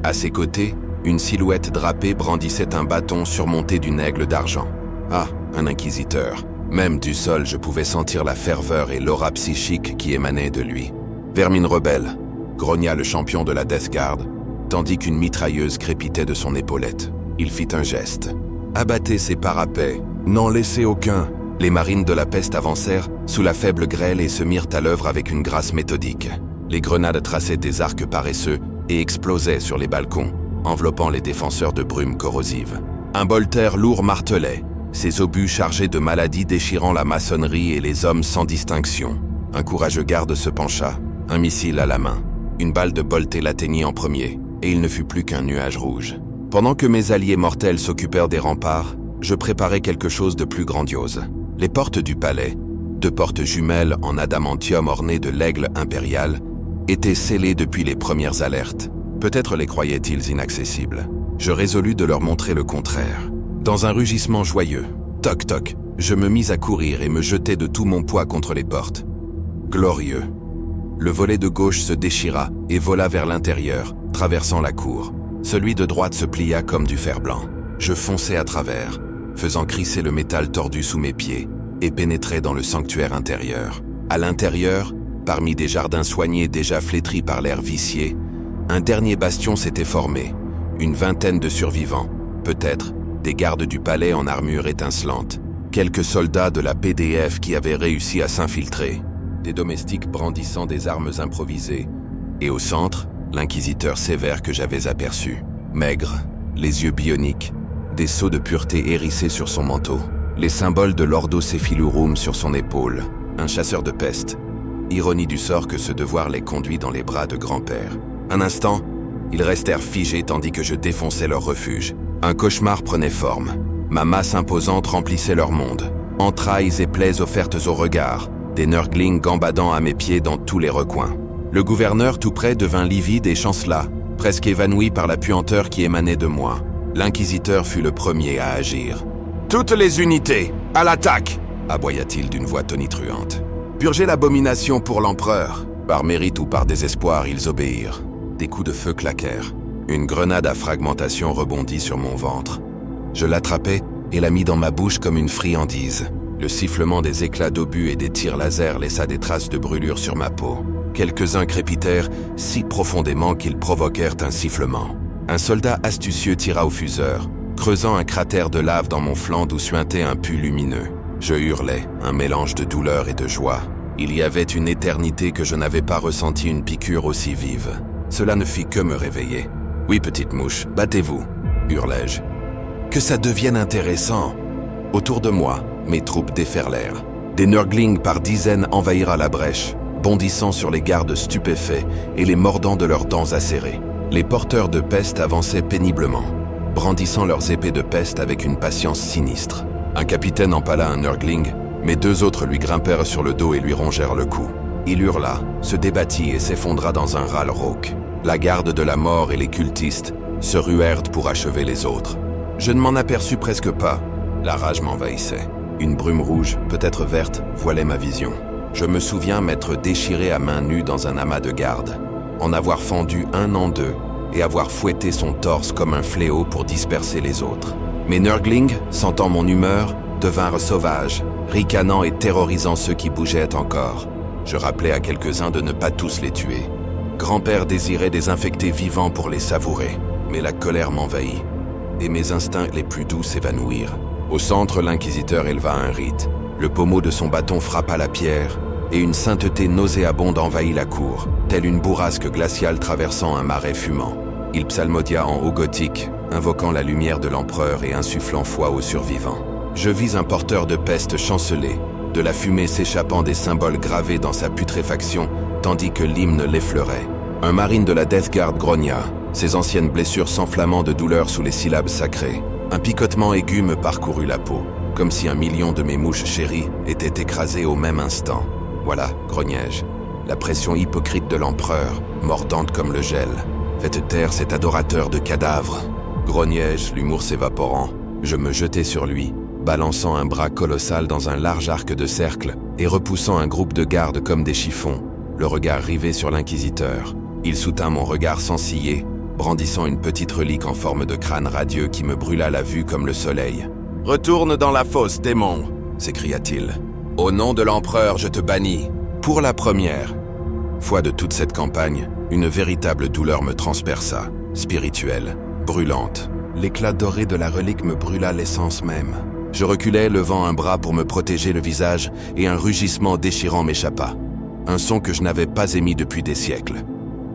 À ses côtés, une silhouette drapée brandissait un bâton surmonté d'une aigle d'argent. Ah, un inquisiteur. Même du sol, je pouvais sentir la ferveur et l'aura psychique qui émanait de lui. « Vermine rebelle !» grogna le champion de la Death Guard, tandis qu'une mitrailleuse crépitait de son épaulette. Il fit un geste. « Abattez ces parapets, n'en laissez aucun !» Les marines de la peste avancèrent sous la faible grêle et se mirent à l'œuvre avec une grâce méthodique. Les grenades traçaient des arcs paresseux et explosaient sur les balcons, enveloppant les défenseurs de brume corrosive. Un bolter lourd martelait, ses obus chargés de maladies déchirant la maçonnerie et les hommes sans distinction. Un courageux garde se pencha, un missile à la main. Une balle de bolter l'atteignit en premier, et il ne fut plus qu'un nuage rouge. Pendant que mes alliés mortels s'occupèrent des remparts, je préparais quelque chose de plus grandiose. Les portes du palais, deux portes jumelles en adamantium ornées de l'aigle impérial, étaient scellées depuis les premières alertes. Peut-être les croyaient-ils inaccessibles. Je résolus de leur montrer le contraire. Dans un rugissement joyeux, toc toc, je me mis à courir et me jetai de tout mon poids contre les portes. Glorieux. Le volet de gauche se déchira et vola vers l'intérieur, traversant la cour. Celui de droite se plia comme du fer blanc. Je fonçai à travers, faisant crisser le métal tordu sous mes pieds, et pénétrai dans le sanctuaire intérieur. À l'intérieur, parmi des jardins soignés déjà flétris par l'air vicié, un dernier bastion s'était formé, une vingtaine de survivants, peut-être des gardes du palais en armure étincelante, quelques soldats de la PDF qui avaient réussi à s'infiltrer, des domestiques brandissant des armes improvisées, et au centre, l'inquisiteur sévère que j'avais aperçu, maigre, les yeux bioniques, des sceaux de pureté hérissés sur son manteau, les symboles de l'Ordo Cephilorum sur son épaule, un chasseur de peste. Ironie du sort que ce devoir les conduit dans les bras de grand-père. Un instant, ils restèrent figés tandis que je défonçais leur refuge. Un cauchemar prenait forme. Ma masse imposante remplissait leur monde. Entrailles et plaies offertes au regard, des nurglings gambadant à mes pieds dans tous les recoins. Le gouverneur tout près devint livide et chancela, presque évanoui par la puanteur qui émanait de moi. L'inquisiteur fut le premier à agir. « Toutes les unités, à l'attaque !» aboya-t-il d'une voix tonitruante. « Purgez l'abomination pour l'empereur !» Par mérite ou par désespoir, ils obéirent. Des coups de feu claquèrent. Une grenade à fragmentation rebondit sur mon ventre. Je l'attrapai et la mis dans ma bouche comme une friandise. Le sifflement des éclats d'obus et des tirs laser laissa des traces de brûlure sur ma peau. Quelques-uns crépitèrent si profondément qu'ils provoquèrent un sifflement. Un soldat astucieux tira au fuseur, creusant un cratère de lave dans mon flanc d'où suintait un pu lumineux. Je hurlais, un mélange de douleur et de joie. Il y avait une éternité que je n'avais pas ressenti une piqûre aussi vive. Cela ne fit que me réveiller. « Oui, petite mouche, battez-vous » hurlai-je. « Que ça devienne intéressant !» Autour de moi, mes troupes déferlèrent. Des nurglings par dizaines envahirent la brèche, bondissant sur les gardes stupéfaits et les mordant de leurs dents acérées. Les porteurs de peste avançaient péniblement, brandissant leurs épées de peste avec une patience sinistre. Un capitaine empala un nurgling, mais deux autres lui grimpèrent sur le dos et lui rongèrent le cou. Il hurla, se débattit et s'effondra dans un râle rauque. La garde de la mort et les cultistes se ruèrent pour achever les autres. Je ne m'en aperçus presque pas. La rage m'envahissait. Une brume rouge, peut-être verte, voilait ma vision. Je me souviens m'être déchiré à main nue dans un amas de garde, en avoir fendu un en deux et avoir fouetté son torse comme un fléau pour disperser les autres. Mes nurglings, sentant mon humeur, devinrent sauvages, ricanant et terrorisant ceux qui bougeaient encore. Je rappelais à quelques-uns de ne pas tous les tuer. Grand-père désirait désinfecter vivants pour les savourer, mais la colère m'envahit, et mes instincts les plus doux s'évanouirent. Au centre, l'inquisiteur éleva un rite. Le pommeau de son bâton frappa la pierre, et une sainteté nauséabonde envahit la cour, telle une bourrasque glaciale traversant un marais fumant. Il psalmodia en haut gothique, invoquant la lumière de l'empereur et insufflant foi aux survivants. Je vis un porteur de peste chanceler, de la fumée s'échappant des symboles gravés dans sa putréfaction, tandis que l'hymne l'effleurait. Un marine de la Death Guard grogna, ses anciennes blessures s'enflammant de douleur sous les syllabes sacrées. Un picotement aigu me parcourut la peau, comme si 1 million de mes mouches chéries étaient écrasées au même instant. Voilà, grognai-je, la pression hypocrite de l'empereur, mordante comme le gel. Faites taire cet adorateur de cadavres. Grognai-je, l'humour s'évaporant. Je me jetai sur lui, balançant un bras colossal dans un large arc de cercle et repoussant un groupe de gardes comme des chiffons, le regard rivé sur l'inquisiteur. Il soutint mon regard sans ciller, brandissant une petite relique en forme de crâne radieux qui me brûla la vue comme le soleil. « Retourne dans la fosse, démon !» s'écria-t-il. « Au nom de l'empereur, je te bannis. Pour la première fois de toute cette campagne, une véritable douleur me transperça, spirituelle, brûlante. L'éclat doré de la relique me brûla l'essence même. Je reculai, levant un bras pour me protéger le visage, et un rugissement déchirant m'échappa. Un son que je n'avais pas émis depuis des siècles.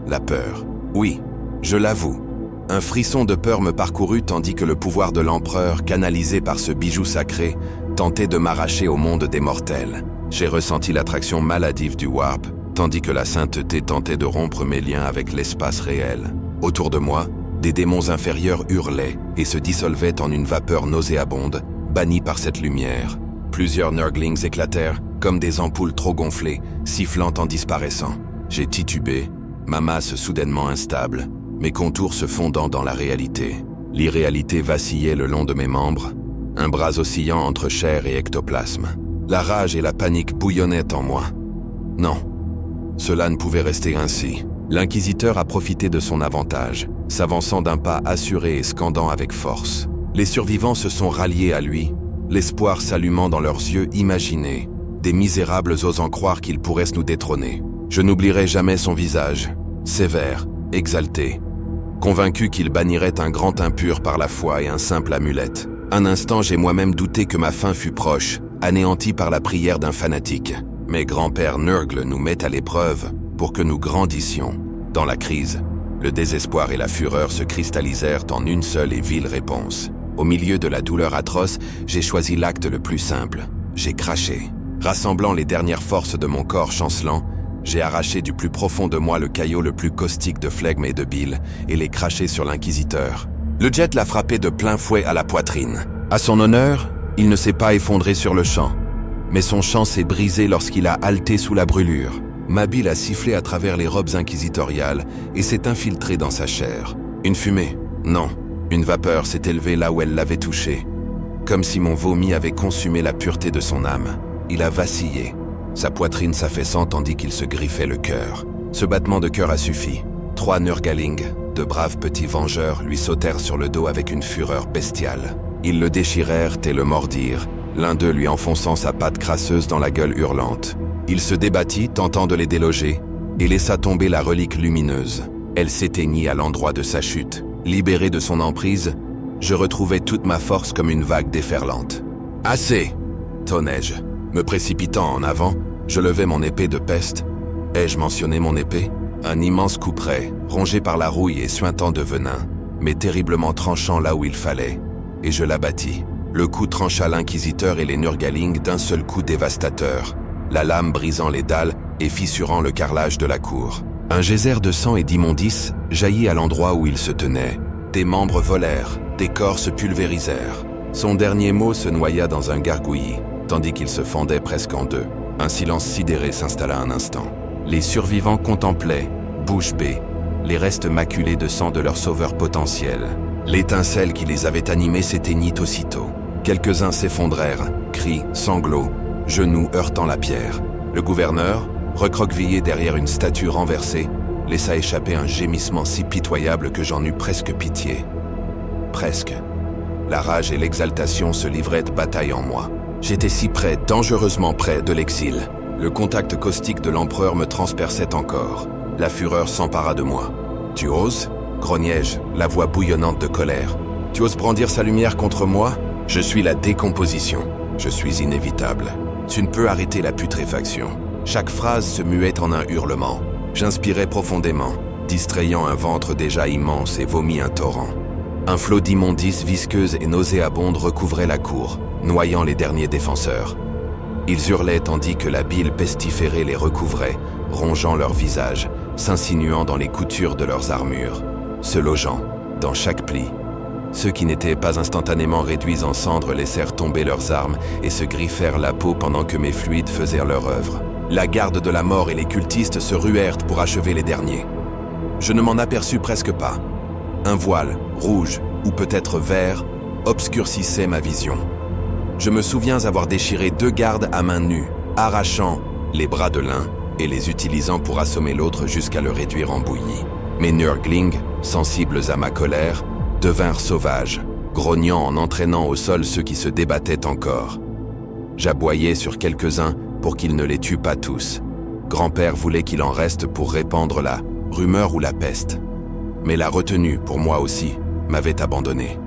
La peur. Oui, je l'avoue. Un frisson de peur me parcourut tandis que le pouvoir de l'empereur, canalisé par ce bijou sacré, tentait de m'arracher au monde des mortels. J'ai ressenti l'attraction maladive du warp, tandis que la sainteté tentait de rompre mes liens avec l'espace réel. Autour de moi, des démons inférieurs hurlaient et se dissolvaient en une vapeur nauséabonde, bannie par cette lumière. Plusieurs nurglings éclatèrent, comme des ampoules trop gonflées, sifflant en disparaissant. J'ai titubé, ma masse soudainement instable, mes contours se fondant dans la réalité. L'irréalité vacillait le long de mes membres, un bras oscillant entre chair et ectoplasme. La rage et la panique bouillonnaient en moi. Non, cela ne pouvait rester ainsi. L'inquisiteur a profité de son avantage, s'avançant d'un pas assuré et scandant avec force. Les survivants se sont ralliés à lui, l'espoir s'allumant dans leurs yeux imaginés, des misérables osant croire qu'ils pourraient nous détrôner. Je n'oublierai jamais son visage, sévère, exalté, convaincu qu'il bannirait un grand impur par la foi et un simple amulette. Un instant, j'ai moi-même douté que ma fin fût proche, anéantie par la prière d'un fanatique. Mais grand-père Nurgle nous met à l'épreuve pour que nous grandissions. Dans la crise, le désespoir et la fureur se cristallisèrent en une seule et vile réponse. Au milieu de la douleur atroce, j'ai choisi l'acte le plus simple. J'ai craché. Rassemblant les dernières forces de mon corps chancelant, j'ai arraché du plus profond de moi le caillot le plus caustique de flegme et de bile et l'ai craché sur l'inquisiteur. Le jet l'a frappé de plein fouet à la poitrine. À son honneur, il ne s'est pas effondré sur le champ. Mais son chant s'est brisé lorsqu'il a haleté sous la brûlure. Ma bile a sifflé à travers les robes inquisitoriales et s'est infiltrée dans sa chair. Une fumée? Non. Une vapeur s'est élevée là où elle l'avait touché. Comme si mon vomi avait consumé la pureté de son âme. Il a vacillé, sa poitrine s'affaissant tandis qu'il se griffait le cœur. Ce battement de cœur a suffi. 3 Nurgalings, de braves petits vengeurs, lui sautèrent sur le dos avec une fureur bestiale. Ils le déchirèrent et le mordirent, l'un d'eux lui enfonçant sa patte crasseuse dans la gueule hurlante. Il se débattit, tentant de les déloger, et laissa tomber la relique lumineuse. Elle s'éteignit à l'endroit de sa chute. Libéré de son emprise, je retrouvai toute ma force comme une vague déferlante. « Assez !» tonnai-je. Me précipitant en avant, je levai mon épée de peste. Ai-je mentionné mon épée? Un immense couperet, rongé par la rouille et suintant de venin, mais terriblement tranchant là où il fallait, et je l'abattis. Le coup trancha l'inquisiteur et les Nurgalings d'un seul coup dévastateur, la lame brisant les dalles et fissurant le carrelage de la cour. Un geyser de sang et d'immondices jaillit à l'endroit où il se tenait. Des membres volèrent, des corps se pulvérisèrent. Son dernier mot se noya dans un gargouillis, tandis qu'il se fendait presque en deux. Un silence sidéré s'installa un instant. Les survivants contemplaient, bouche bée, les restes maculés de sang de leur sauveur potentiel. L'étincelle qui les avait animés s'éteignit aussitôt. Quelques-uns s'effondrèrent, cris, sanglots, genoux heurtant la pierre. Le gouverneur, recroquevillé derrière une statue renversée, laissa échapper un gémissement si pitoyable que j'en eus presque pitié. Presque. La rage et l'exaltation se livraient de bataille en moi. J'étais si près, dangereusement près de l'exil. Le contact caustique de l'empereur me transperçait encore. La fureur s'empara de moi. « Tu oses ?» grognai-je, la voix bouillonnante de colère. « Tu oses brandir sa lumière contre moi? Je suis la décomposition. Je suis inévitable. Tu ne peux arrêter la putréfaction. » Chaque phrase se muait en un hurlement. J'inspirais profondément, distrayant un ventre déjà immense et vomi un torrent. Un flot d'immondices visqueuses et nauséabondes recouvrait la cour, noyant les derniers défenseurs. Ils hurlaient tandis que la bile pestiférée les recouvrait, rongeant leurs visages, s'insinuant dans les coutures de leurs armures, se logeant dans chaque pli. Ceux qui n'étaient pas instantanément réduits en cendres laissèrent tomber leurs armes et se griffèrent la peau pendant que mes fluides faisaient leur œuvre. La garde de la mort et les cultistes se ruèrent pour achever les derniers. Je ne m'en aperçus presque pas. Un voile, rouge ou peut-être vert, obscurcissait ma vision. Je me souviens avoir déchiré 2 gardes à main nue, arrachant les bras de l'un et les utilisant pour assommer l'autre jusqu'à le réduire en bouillie. Mes nurglings, sensibles à ma colère, devinrent sauvages, grognant en entraînant au sol ceux qui se débattaient encore. J'aboyais sur quelques-uns pour qu'ils ne les tuent pas tous. Grand-père voulait qu'il en reste pour répandre la rumeur ou la peste. Mais la retenue, pour moi aussi, m'avait abandonné.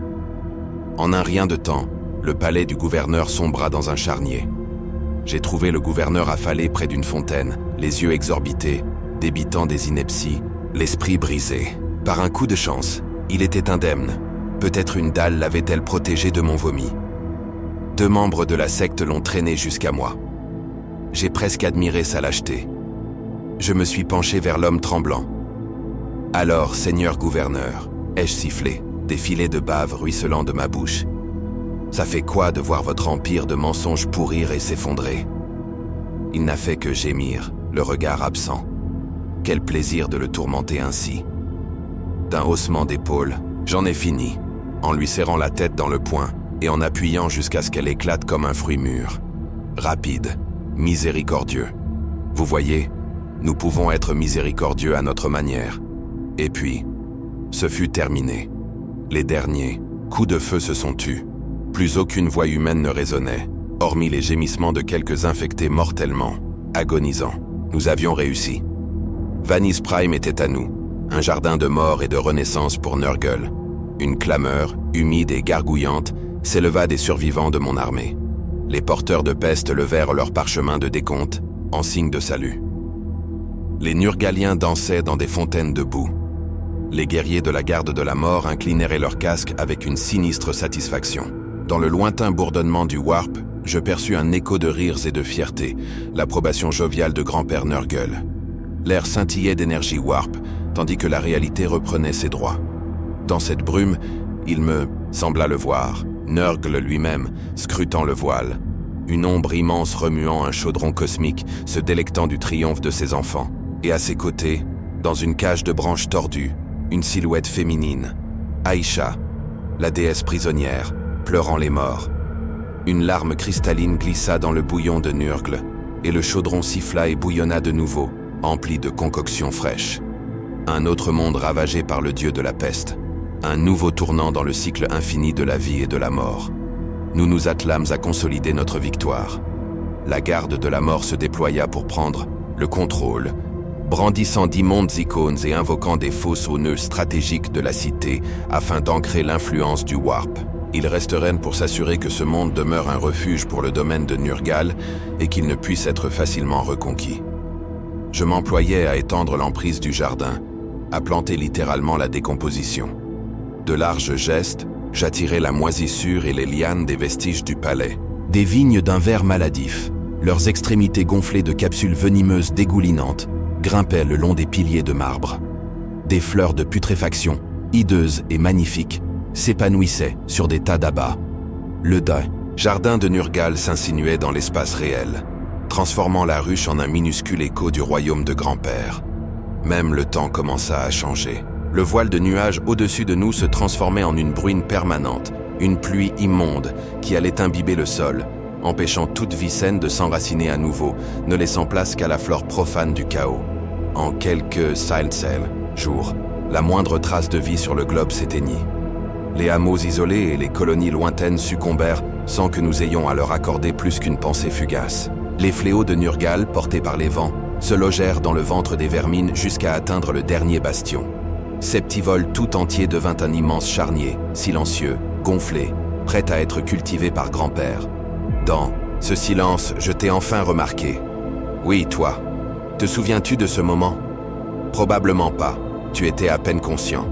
En un rien de temps, le palais du gouverneur sombra dans un charnier. J'ai trouvé le gouverneur affalé près d'une fontaine, les yeux exorbités, débitant des inepties, l'esprit brisé. Par un coup de chance, il était indemne. Peut-être une dalle l'avait-elle protégé de mon vomi. 2 membres de la secte l'ont traîné jusqu'à moi. J'ai presque admiré sa lâcheté. Je me suis penché vers l'homme tremblant. « Alors, seigneur gouverneur », ai-je sifflé, des filets de bave ruisselant de ma bouche. « Ça fait quoi de voir votre empire de mensonges pourrir et s'effondrer ?» Il n'a fait que gémir, le regard absent. Quel plaisir de le tourmenter ainsi. D'un haussement d'épaule, j'en ai fini, en lui serrant la tête dans le poing et en appuyant jusqu'à ce qu'elle éclate comme un fruit mûr. Rapide, miséricordieux. Vous voyez, nous pouvons être miséricordieux à notre manière. Et puis, ce fut terminé. Les derniers coups de feu se sont tus. Plus aucune voix humaine ne résonnait, hormis les gémissements de quelques infectés mortellement, agonisants. Nous avions réussi. Vannis Prime était à nous, un jardin de mort et de renaissance pour Nurgle. Une clameur, humide et gargouillante, s'éleva des survivants de mon armée. Les porteurs de peste levèrent leur parchemin de décompte, en signe de salut. Les Nurgaliens dansaient dans des fontaines de boue. Les guerriers de la garde de la mort inclinèrent leurs casques avec une sinistre satisfaction. Dans le lointain bourdonnement du Warp, je perçus un écho de rires et de fierté, l'approbation joviale de grand-père Nurgle. L'air scintillait d'énergie Warp, tandis que la réalité reprenait ses droits. Dans cette brume, il me sembla le voir, Nurgle lui-même, scrutant le voile. Une ombre immense remuant un chaudron cosmique, se délectant du triomphe de ses enfants. Et à ses côtés, dans une cage de branches tordues, une silhouette féminine, Aïcha, la déesse prisonnière, pleurant les morts. Une larme cristalline glissa dans le bouillon de Nurgle, et le chaudron siffla et bouillonna de nouveau, empli de concoctions fraîches. Un autre monde ravagé par le dieu de la peste, un nouveau tournant dans le cycle infini de la vie et de la mort. Nous nous attelâmes à consolider notre victoire. La garde de la mort se déploya pour prendre le contrôle, brandissant d'immondes icônes et invoquant des fosses aux nœuds stratégiques de la cité afin d'ancrer l'influence du Warp. Ils resteraient pour s'assurer que ce monde demeure un refuge pour le domaine de Nurgle et qu'il ne puisse être facilement reconquis. Je m'employais à étendre l'emprise du jardin, à planter littéralement la décomposition. De larges gestes, j'attirais la moisissure et les lianes des vestiges du palais. Des vignes d'un vert maladif, leurs extrémités gonflées de capsules venimeuses dégoulinantes, grimpaient le long des piliers de marbre. Des fleurs de putréfaction, hideuses et magnifiques, s'épanouissaient sur des tas d'abats. Le jardin de Nurgle s'insinuait dans l'espace réel, transformant la ruche en un minuscule écho du royaume de grand-père. Même le temps commença à changer. Le voile de nuages au-dessus de nous se transformait en une bruine permanente, une pluie immonde qui allait imbiber le sol, empêchant toute vie saine de s'enraciner à nouveau, ne laissant place qu'à la flore profane du chaos. En quelques jours, la moindre trace de vie sur le globe s'éteignit. Les hameaux isolés et les colonies lointaines succombèrent sans que nous ayons à leur accorder plus qu'une pensée fugace. Les fléaux de Nurgle, portés par les vents, se logèrent dans le ventre des vermines jusqu'à atteindre le dernier bastion. Septivol tout entier devint un immense charnier, silencieux, gonflé, prêt à être cultivé par grand-père. Dans ce silence, je t'ai enfin remarqué. Oui, toi. Te souviens-tu de ce moment? Probablement pas. Tu étais à peine conscient.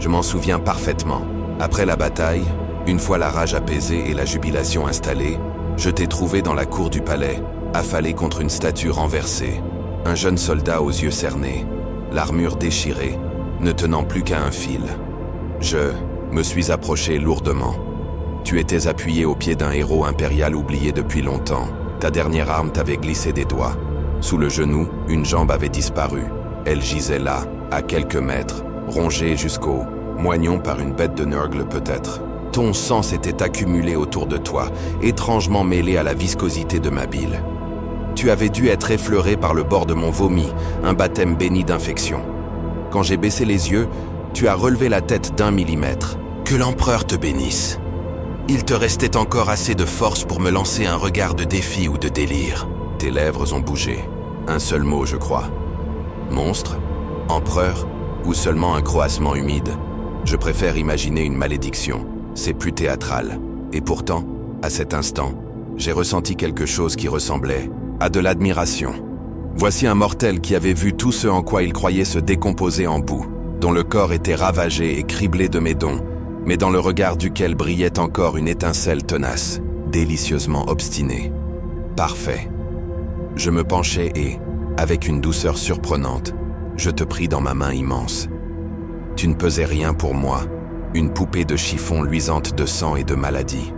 Je m'en souviens parfaitement. Après la bataille, une fois la rage apaisée et la jubilation installée, Je t'ai trouvé dans la cour du palais, affalé contre une statue renversée. Un jeune soldat aux yeux cernés, l'armure déchirée, ne tenant plus qu'à un fil. Je me suis approché lourdement. Tu étais appuyé au pied d'un héros impérial oublié depuis longtemps. Ta dernière arme t'avait glissé des doigts. Sous le genou, une jambe avait disparu. Elle gisait là, à quelques mètres, rongée jusqu'au moignon par une bête de Nurgle peut-être. Ton sang s'était accumulé autour de toi, étrangement mêlé à la viscosité de ma bile. Tu avais dû être effleuré par le bord de mon vomi, un baptême béni d'infection. Quand j'ai baissé les yeux, tu as relevé la tête d'1 millimètre. Que l'empereur te bénisse. Il te restait encore assez de force pour me lancer un regard de défi ou de délire. Tes lèvres ont bougé. Un seul mot, je crois. Monstre, empereur ou seulement un croassement humide. Je préfère imaginer une malédiction. C'est plus théâtral. Et pourtant, à cet instant, j'ai ressenti quelque chose qui ressemblait à de l'admiration. Voici un mortel qui avait vu tout ce en quoi il croyait se décomposer en boue, dont le corps était ravagé et criblé de médons, mais dans le regard duquel brillait encore une étincelle tenace, délicieusement obstinée. Parfait. Je me penchai et, avec une douceur surprenante, je te pris dans ma main immense. Tu ne pesais rien pour moi, une poupée de chiffon luisante de sang et de maladie.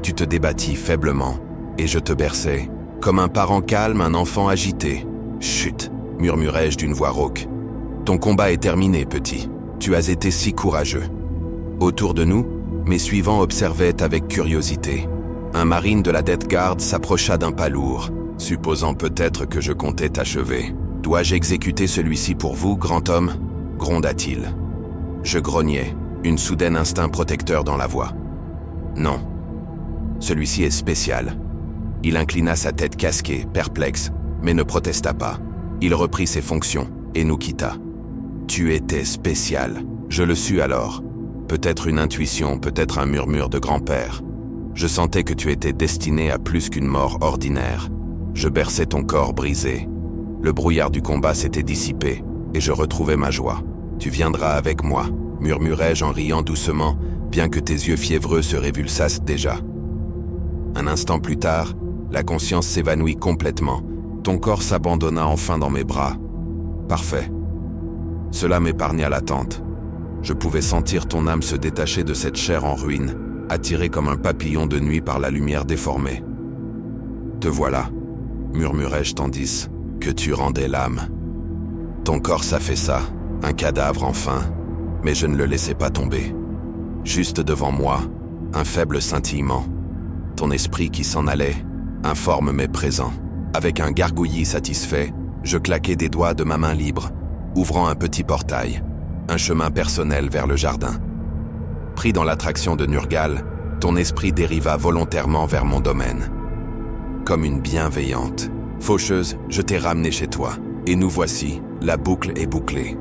Tu te débattis faiblement, et je te berçai, comme un parent calme, un enfant agité. Chut, murmurai-je d'une voix rauque. Ton combat est terminé, petit. Tu as été si courageux. Autour de nous, mes suivants observaient avec curiosité. Un marine de la Death Guard s'approcha d'un pas lourd, supposant peut-être que je comptais t'achever. « Dois-je exécuter celui-ci pour vous, grand homme ?» gronda-t-il. Je grognai, une soudaine instinct protecteur dans la voix. « Non. Celui-ci est spécial. » Il inclina sa tête casquée, perplexe, mais ne protesta pas. Il reprit ses fonctions et nous quitta. « Tu étais spécial. » Je le sus alors. Peut-être une intuition, peut-être un murmure de grand-père. Je sentais que tu étais destiné à plus qu'une mort ordinaire. Je berçais ton corps brisé. Le brouillard du combat s'était dissipé, et je retrouvais ma joie. « Tu viendras avec moi », murmurai-je en riant doucement, bien que tes yeux fiévreux se révulsassent déjà. Un instant plus tard, la conscience s'évanouit complètement. Ton corps s'abandonna enfin dans mes bras. Parfait. Cela m'épargna l'attente. Je pouvais sentir ton âme se détacher de cette chair en ruine, attirée comme un papillon de nuit par la lumière déformée. « Te voilà », murmurai-je tandis que tu rendais l'âme. Ton corps s'affaissa, un cadavre enfin, mais je ne le laissais pas tomber. Juste devant moi, un faible scintillement. Ton esprit qui s'en allait, informe mais présent. Avec un gargouillis satisfait, je claquai des doigts de ma main libre, ouvrant un petit portail, un chemin personnel vers le jardin. Pris dans l'attraction de Nurgle, ton esprit dériva volontairement vers mon domaine. Comme une bienveillante faucheuse, je t'ai ramené chez toi. Et nous voici, la boucle est bouclée.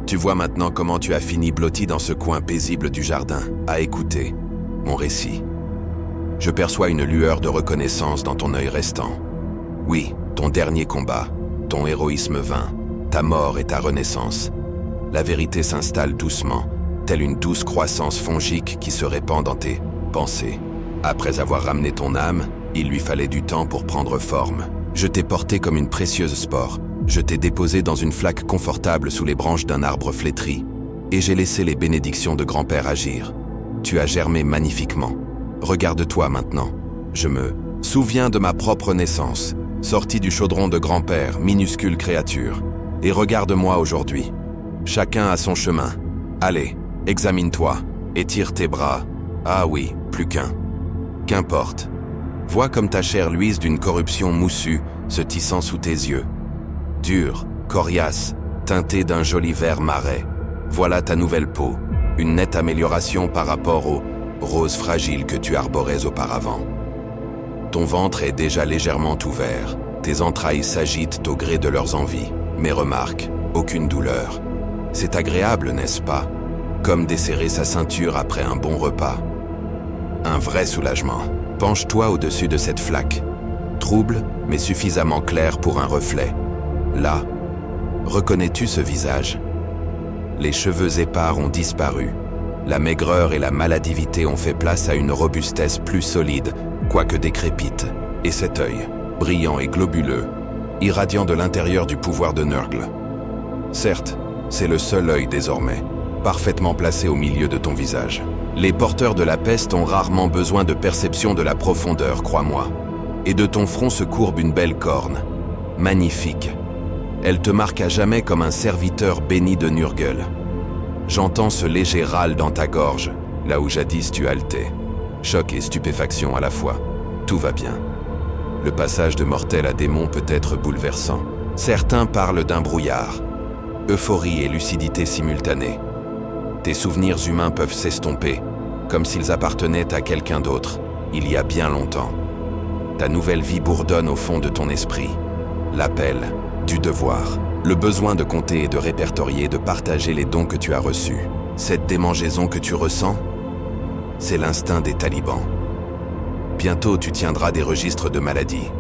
Tu vois maintenant comment tu as fini blotti dans ce coin paisible du jardin, à écouter mon récit. Je perçois une lueur de reconnaissance dans ton œil restant. Oui, ton dernier combat, ton héroïsme vain, ta mort et ta renaissance. La vérité s'installe doucement, telle une douce croissance fongique qui se répand dans tes pensées. Après avoir ramené ton âme, il lui fallait du temps pour prendre forme. Je t'ai porté comme une précieuse spore. Je t'ai déposé dans une flaque confortable sous les branches d'un arbre flétri. Et j'ai laissé les bénédictions de grand-père agir. Tu as germé magnifiquement. Regarde-toi maintenant. Je me souviens de ma propre naissance, sortie du chaudron de grand-père, minuscule créature. Et regarde-moi aujourd'hui. Chacun a son chemin. Allez, examine-toi, étire tes bras. Ah oui, plus qu'un. Qu'importe. Vois comme ta chair luise d'une corruption moussue se tissant sous tes yeux. Dure, coriace, teintée d'un joli vert marais. Voilà ta nouvelle peau, une nette amélioration par rapport au rose fragile que tu arborais auparavant. Ton ventre est déjà légèrement ouvert, tes entrailles s'agitent au gré de leurs envies, mais remarque, aucune douleur. C'est agréable, n'est-ce pas? Comme desserrer sa ceinture après un bon repas. Un vrai soulagement. Penche-toi au-dessus de cette flaque. Trouble, mais suffisamment clair pour un reflet. Là, reconnais-tu ce visage? Les cheveux épars ont disparu. La maigreur et la maladivité ont fait place à une robustesse plus solide, quoique décrépite. Et cet œil, brillant et globuleux, irradiant de l'intérieur du pouvoir de Nurgle. Certes, c'est le seul œil désormais, parfaitement placé au milieu de ton visage. Les porteurs de la peste ont rarement besoin de perception de la profondeur, crois-moi. Et de ton front se courbe une belle corne. Magnifique. Elle te marque à jamais comme un serviteur béni de Nurgle. J'entends ce léger râle dans ta gorge, là où jadis tu haletais. Choc et stupéfaction à la fois. Tout va bien. Le passage de mortel à démon peut être bouleversant. Certains parlent d'un brouillard. Euphorie et lucidité simultanée. Tes souvenirs humains peuvent s'estomper, comme s'ils appartenaient à quelqu'un d'autre, il y a bien longtemps. Ta nouvelle vie bourdonne au fond de ton esprit. L'appel du devoir, le besoin de compter et de répertorier, de partager les dons que tu as reçus. Cette démangeaison que tu ressens, c'est l'instinct des talibans. Bientôt tu tiendras des registres de maladies.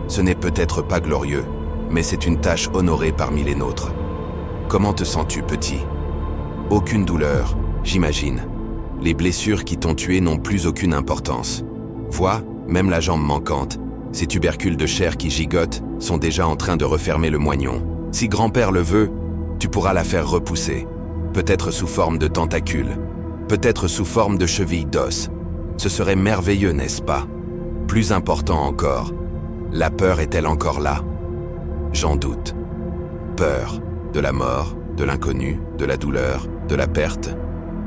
Ce n'est peut-être pas glorieux, mais c'est une tâche honorée parmi les nôtres. Comment te sens-tu, petit? Aucune douleur, j'imagine. Les blessures qui t'ont tué n'ont plus aucune importance. Vois, même la jambe manquante, ces tubercules de chair qui gigotent sont déjà en train de refermer le moignon. Si grand-père le veut, tu pourras la faire repousser. Peut-être sous forme de tentacules, peut-être sous forme de chevilles d'os. Ce serait merveilleux, n'est-ce pas? Plus important encore, la peur est-elle encore là? J'en doute. Peur de la mort, de l'inconnu, de la douleur, de la perte.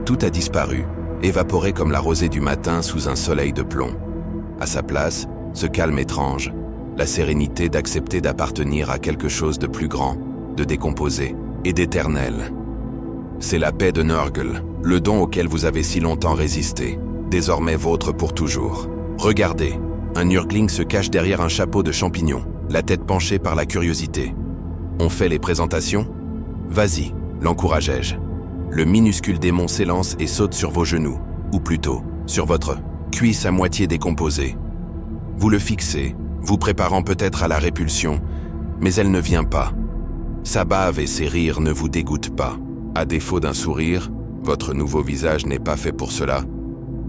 Tout a disparu, évaporé comme la rosée du matin sous un soleil de plomb. À sa place, ce calme étrange, la sérénité d'accepter d'appartenir à quelque chose de plus grand, de décomposé et d'éternel. C'est la paix de Nurgle, le don auquel vous avez si longtemps résisté, désormais vôtre pour toujours. Regardez, un Nurgling se cache derrière un chapeau de champignons, la tête penchée par la curiosité. On fait les présentations? Vas-y, l'encourageai-je. Le minuscule démon s'élance et saute sur vos genoux, ou plutôt, sur votre cuisse à moitié décomposée. Vous le fixez, vous préparant peut-être à la répulsion, mais elle ne vient pas. Sa bave et ses rires ne vous dégoûtent pas. À défaut d'un sourire, votre nouveau visage n'est pas fait pour cela.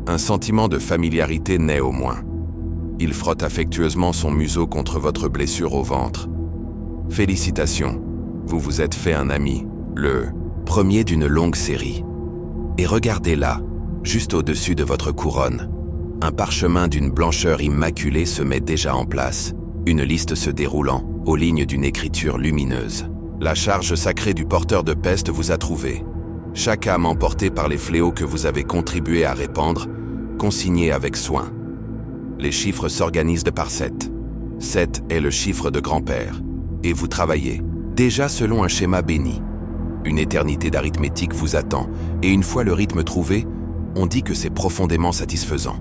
Un sentiment de familiarité naît au moins. Il frotte affectueusement son museau contre votre blessure au ventre. Félicitations, vous vous êtes fait un ami, le premier d'une longue série. Et regardez là, juste au-dessus de votre couronne. Un parchemin d'une blancheur immaculée se met déjà en place, une liste se déroulant, aux lignes d'une écriture lumineuse. La charge sacrée du porteur de peste vous a trouvé. Chaque âme emportée par les fléaux que vous avez contribué à répandre, consignée avec soin. Les chiffres s'organisent de par 7. 7 est le chiffre de grand-père. Et vous travaillez, déjà selon un schéma béni. Une éternité d'arithmétique vous attend, et une fois le rythme trouvé, on dit que c'est profondément satisfaisant.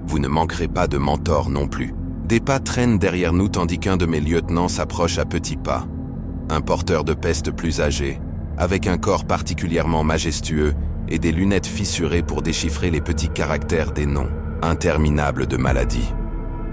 Vous ne manquerez pas de mentor non plus. Des pas traînent derrière nous tandis qu'un de mes lieutenants s'approche à petits pas. Un porteur de peste plus âgé, avec un corps particulièrement majestueux et des lunettes fissurées pour déchiffrer les petits caractères des noms interminables de maladies.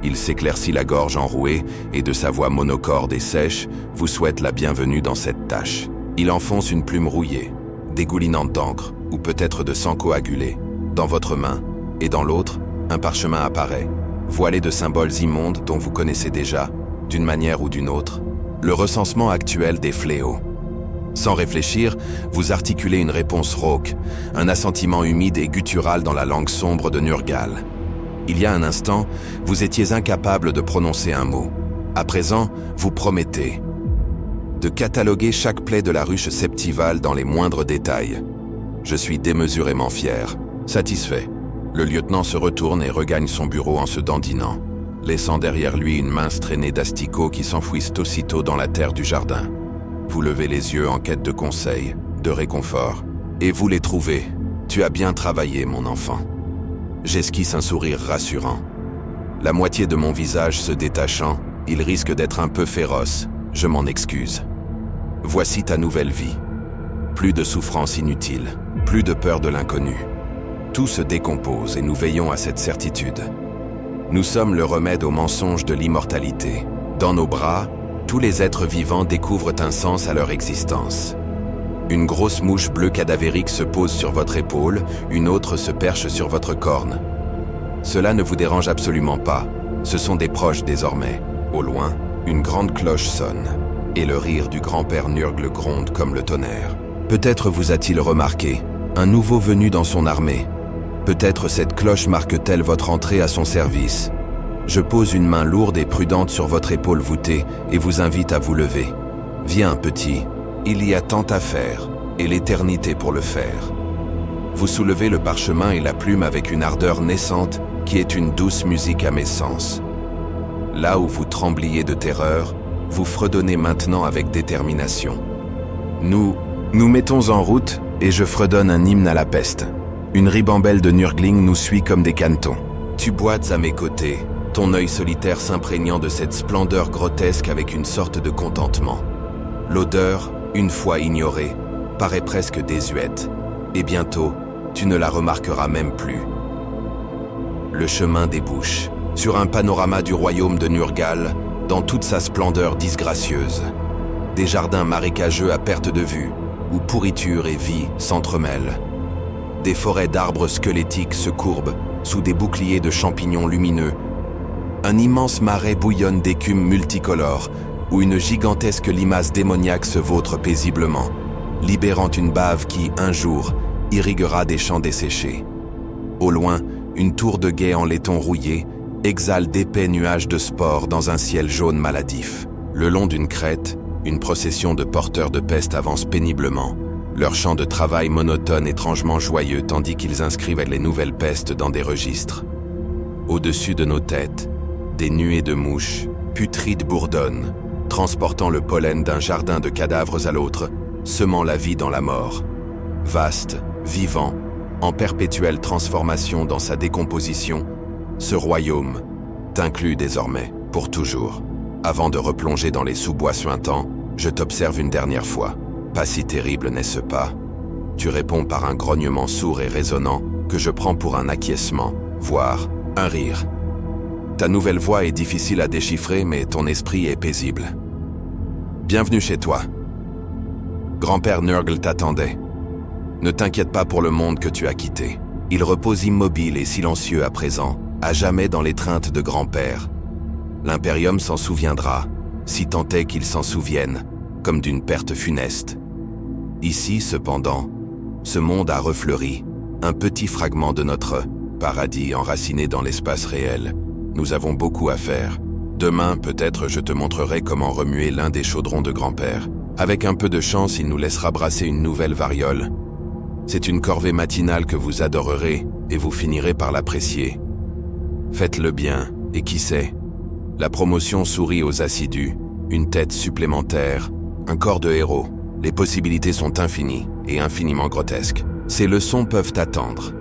Il s'éclaircit la gorge enrouée et de sa voix monocorde et sèche vous souhaite la bienvenue dans cette tâche. Il enfonce une plume rouillée, dégoulinante d'encre ou peut-être de sang coagulé, dans votre main, et dans l'autre, un parchemin apparaît, voilé de symboles immondes dont vous connaissez déjà, d'une manière ou d'une autre, le recensement actuel des fléaux. Sans réfléchir, vous articulez une réponse rauque, un assentiment humide et guttural dans la langue sombre de Nurgle. Il y a un instant, vous étiez incapable de prononcer un mot. À présent, vous promettez de cataloguer chaque plaie de la ruche septivale dans les moindres détails. Je suis démesurément fier, satisfait. Le lieutenant se retourne et regagne son bureau en se dandinant, laissant derrière lui une mince traînée d'asticots qui s'enfouissent aussitôt dans la terre du jardin. Vous levez les yeux en quête de conseils, de réconfort, et vous les trouvez. Tu as bien travaillé, mon enfant. J'esquisse un sourire rassurant. La moitié de mon visage se détachant, il risque d'être un peu féroce, je m'en excuse. Voici ta nouvelle vie. Plus de souffrance inutile, plus de peur de l'inconnu. Tout se décompose et nous veillons à cette certitude. Nous sommes le remède au mensonge de l'immortalité. Dans nos bras, tous les êtres vivants découvrent un sens à leur existence. Une grosse mouche bleue cadavérique se pose sur votre épaule, une autre se perche sur votre corne. Cela ne vous dérange absolument pas. Ce sont des proches désormais. Au loin, une grande cloche sonne, et le rire du grand-père Nurgle gronde comme le tonnerre. Peut-être vous a-t-il remarqué, un nouveau venu dans son armée. Peut-être cette cloche marque-t-elle votre entrée à son service. Je pose une main lourde et prudente sur votre épaule voûtée et vous invite à vous lever. Viens, petit, il y a tant à faire, et l'éternité pour le faire. Vous soulevez le parchemin et la plume avec une ardeur naissante qui est une douce musique à mes sens. Là où vous trembliez de terreur, vous fredonnez maintenant avec détermination. Nous mettons en route et je fredonne un hymne à la peste. Une ribambelle de Nurgling nous suit comme des canetons. Tu boites à mes côtés, ton œil solitaire s'imprégnant de cette splendeur grotesque avec une sorte de contentement. L'odeur, une fois ignorée, paraît presque désuète, et bientôt, tu ne la remarqueras même plus. Le chemin débouche sur un panorama du royaume de Nurgle, dans toute sa splendeur disgracieuse. Des jardins marécageux à perte de vue, où pourriture et vie s'entremêlent. Des forêts d'arbres squelettiques se courbent sous des boucliers de champignons lumineux. Un immense marais bouillonne d'écume multicolore, où une gigantesque limace démoniaque se vautre paisiblement, libérant une bave qui, un jour, irriguera des champs desséchés. Au loin, une tour de guet en laiton rouillé exhale d'épais nuages de spores dans un ciel jaune maladif. Le long d'une crête, une procession de porteurs de peste avance péniblement, leur chant de travail monotone étrangement joyeux tandis qu'ils inscrivent les nouvelles pestes dans des registres. Au-dessus de nos têtes, des nuées de mouches, putrides bourdonnent, transportant le pollen d'un jardin de cadavres à l'autre, semant la vie dans la mort. Vaste, vivant, en perpétuelle transformation dans sa décomposition, ce royaume t'inclut désormais, pour toujours. Avant de replonger dans les sous-bois suintants, je t'observe une dernière fois. Pas si terrible, n'est-ce pas? Tu réponds par un grognement sourd et résonnant que je prends pour un acquiescement, voire un rire. Ta nouvelle voix est difficile à déchiffrer, mais ton esprit est paisible. Bienvenue chez toi. Grand-père Nurgle t'attendait. Ne t'inquiète pas pour le monde que tu as quitté. Il repose immobile et silencieux à présent, à jamais dans l'étreinte de grand-père. L'Imperium s'en souviendra, si tant est qu'il s'en souvienne, comme d'une perte funeste. Ici, cependant, ce monde a refleuri, un petit fragment de notre paradis enraciné dans l'espace réel. Nous avons beaucoup à faire. Demain, peut-être, je te montrerai comment remuer l'un des chaudrons de grand-père. Avec un peu de chance, il nous laissera brasser une nouvelle variole. C'est une corvée matinale que vous adorerez, et vous finirez par l'apprécier. Faites-le bien, et qui sait, la promotion sourit aux assidus, une tête supplémentaire, un corps de héros. Les possibilités sont infinies et infiniment grotesques. Ces leçons peuvent attendre.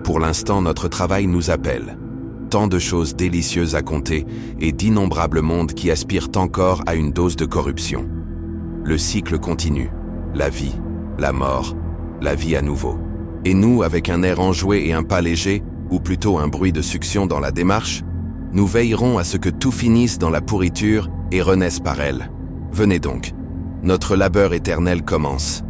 Pour l'instant, notre travail nous appelle. Tant de choses délicieuses à compter et d'innombrables mondes qui aspirent encore à une dose de corruption. Le cycle continue. La vie, la mort, la vie à nouveau. Et nous, avec un air enjoué et un pas léger, ou plutôt un bruit de succion dans la démarche, nous veillerons à ce que tout finisse dans la pourriture et renaisse par elle. Venez donc. Notre labeur éternel commence.